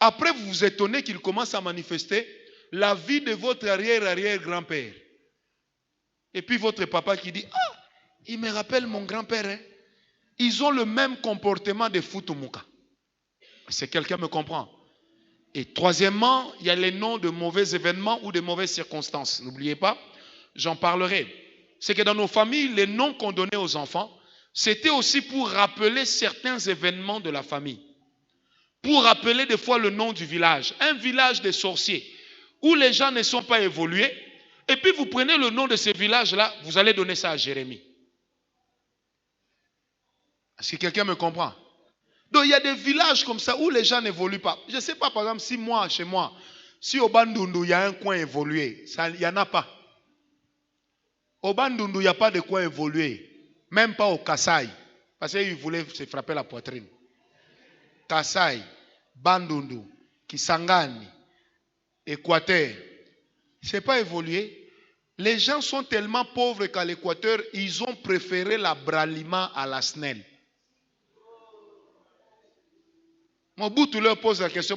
Après, vous vous étonnez qu'il commence à manifester la vie de votre arrière-arrière-grand-père. Et puis votre papa qui dit, ah, il me rappelle mon grand-père. Hein? Ils ont le même comportement de Futumuka. C'est quelqu'un me comprend. Et troisièmement, il y a les noms de mauvais événements ou de mauvaises circonstances. N'oubliez pas, j'en parlerai. C'est que dans nos familles, les noms qu'on donnait aux enfants, c'était aussi pour rappeler certains événements de la famille. Pour rappeler des fois le nom du village. Un village de sorciers, où les gens ne sont pas évolués. Et puis vous prenez le nom de ce village-là, vous allez donner ça à Jérémie. Est-ce que quelqu'un me comprend? Donc il y a des villages comme ça où les gens n'évoluent pas. Je ne sais pas, par exemple, si moi, chez moi, si au Bandundu, il y a un coin évolué, il n'y en a pas. Au Bandundu, il n'y a pas de coin évolué. Même pas au Kassai. Parce qu'ils voulaient se frapper la poitrine. Kassai, Bandundu, Kisangani, Équateur. Ce n'est pas évolué. Les gens sont tellement pauvres qu'à l'Équateur, ils ont préféré la bralima à la snelle. Mobutu leur pose la question,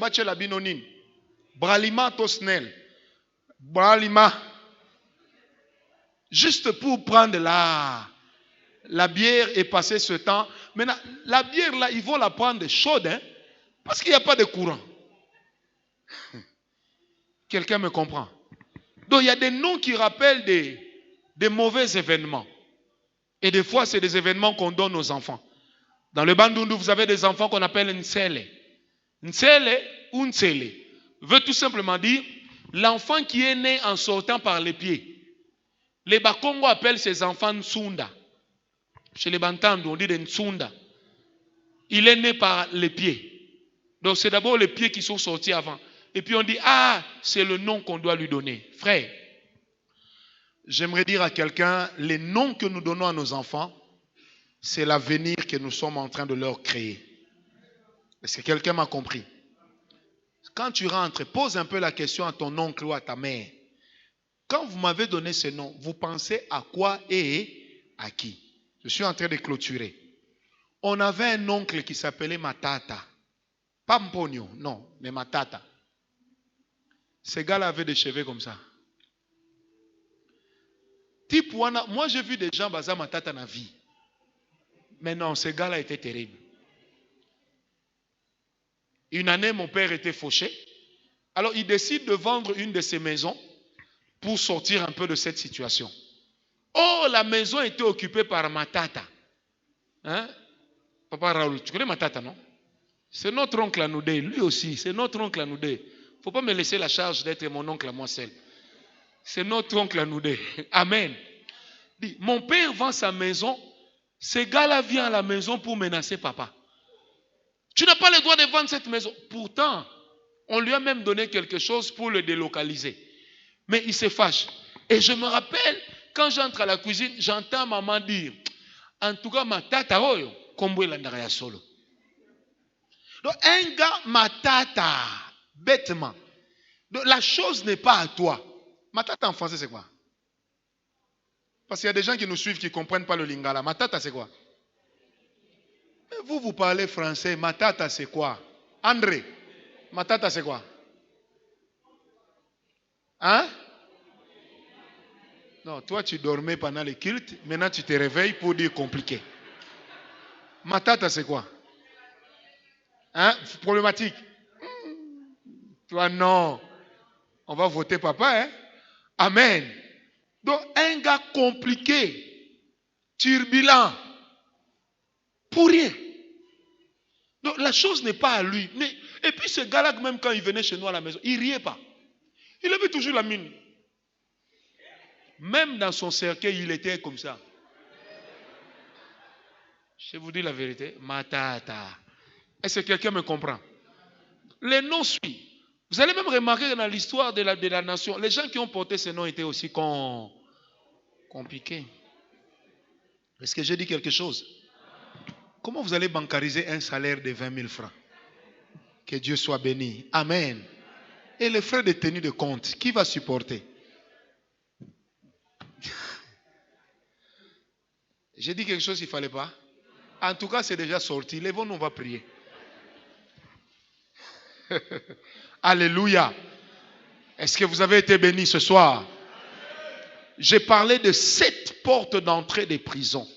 bralima to snelle. Bralima. Juste pour prendre la bière et passer ce temps. Maintenant, la bière là, ils vont la prendre chaude, hein, parce qu'il n'y a pas de courant. Quelqu'un me comprend? Donc il y a des noms qui rappellent des mauvais événements. Et des fois, c'est des événements qu'on donne aux enfants. Dans le Bandundu, vous avez des enfants qu'on appelle Nsele. Nsele ou Nsele veut tout simplement dire l'enfant qui est né en sortant par les pieds. Les Bakongo appellent ces enfants Nsunda. Chez les Bantandu, on dit des Nsunda. Il est né par les pieds. Donc c'est d'abord les pieds qui sont sortis avant. Et puis on dit, ah, c'est le nom qu'on doit lui donner. Frère, j'aimerais dire à quelqu'un, les noms que nous donnons à nos enfants, c'est l'avenir que nous sommes en train de leur créer. Est-ce que quelqu'un m'a compris? Quand tu rentres, pose un peu la question à ton oncle ou à ta mère. Quand vous m'avez donné ce nom, vous pensez à quoi et à qui? Je suis en train de clôturer. On avait un oncle qui s'appelait Matata. Pas Mponio, non, mais Matata. Ce gars-là avait des cheveux comme ça. Moi j'ai vu des gens baser Matata dans la vie. Mais non, ce gars-là était terrible. Une année, mon père était fauché. Alors, il décide de vendre une de ses maisons pour sortir un peu de cette situation. Oh, la maison était occupée par Matata. Hein? Papa Raoul, tu connais Matata, non? C'est notre oncle à nous deux. Lui aussi, c'est notre oncle à nous deux. Il ne faut pas me laisser la charge d'être mon oncle à moi seul. C'est notre oncle à nous deux. Amen. Mon père vend sa maison. Ce gars-là vient à la maison pour menacer papa. Tu n'as pas le droit de vendre cette maison. Pourtant, on lui a même donné quelque chose pour le délocaliser. Mais il se fâche. Et je me rappelle, quand j'entre à la cuisine, j'entends maman dire, en tout cas, ma tata, kombo elandaka solo. Donc, un gars, ma tata, bêtement. Donc, la chose n'est pas à toi. Ma tata en français, c'est quoi? Parce qu'il y a des gens qui nous suivent qui ne comprennent pas le lingala. Ma tata, c'est quoi? Vous parlez français. Matata, c'est quoi? André, matata, c'est quoi? Hein? Non, toi tu dormais pendant le culte, maintenant tu te réveilles pour dire compliqué. Matata c'est quoi? Hein? Problématique. Toi non. On va voter papa, hein? Amen. Donc un gars compliqué, turbulent, pour rien. Donc la chose n'est pas à lui. Et puis ce gars-là, même quand il venait chez nous à la maison, il riait pas. Il avait toujours la mine. Même dans son cercueil, il était comme ça. Je vous dis la vérité. Matata. Est-ce que quelqu'un me comprend? Les noms suivent. Vous allez même remarquer dans l'histoire de la nation, les gens qui ont porté ces noms étaient aussi compliqués. Est-ce que j'ai dit quelque chose? Comment vous allez bancariser un salaire de 20 000 francs? Que Dieu soit béni. Amen. Et les frais de tenue de compte, qui va supporter? J'ai dit quelque chose qu'il ne fallait pas? En tout cas, c'est déjà sorti. Lèvons-nous, on va prier. Alléluia. Est-ce que vous avez été bénis ce soir? J'ai parlé de 7 portes d'entrée des prisons.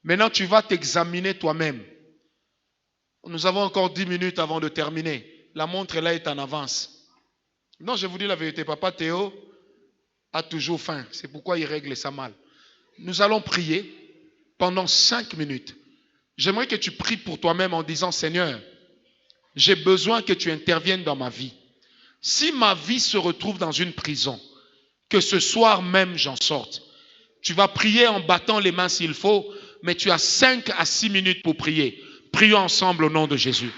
Maintenant, tu vas t'examiner toi-même. Nous avons encore 10 minutes avant de terminer. La montre là est en avance. Non, je vous dis la vérité. Papa Théo a toujours faim. C'est pourquoi il règle ça mal. Nous allons prier pendant 5 minutes. J'aimerais que tu pries pour toi-même en disant, Seigneur, j'ai besoin que tu interviennes dans ma vie. Si ma vie se retrouve dans une prison, que ce soir même j'en sorte. Tu vas prier en battant les mains s'il faut, mais tu as 5 à 6 minutes pour prier. Prions ensemble au nom de Jésus.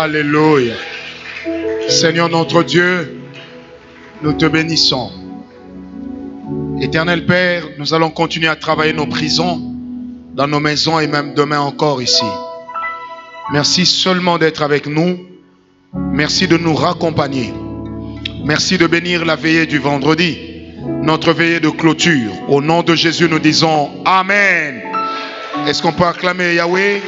Alléluia. Seigneur notre Dieu, nous te bénissons. Éternel Père, nous allons continuer à travailler nos prisons, dans nos maisons et même demain encore ici. Merci seulement d'être avec nous. Merci de nous raccompagner. Merci de bénir la veillée du vendredi, notre veillée de clôture. Au nom de Jésus, nous disons Amen. Est-ce qu'on peut acclamer Yahweh?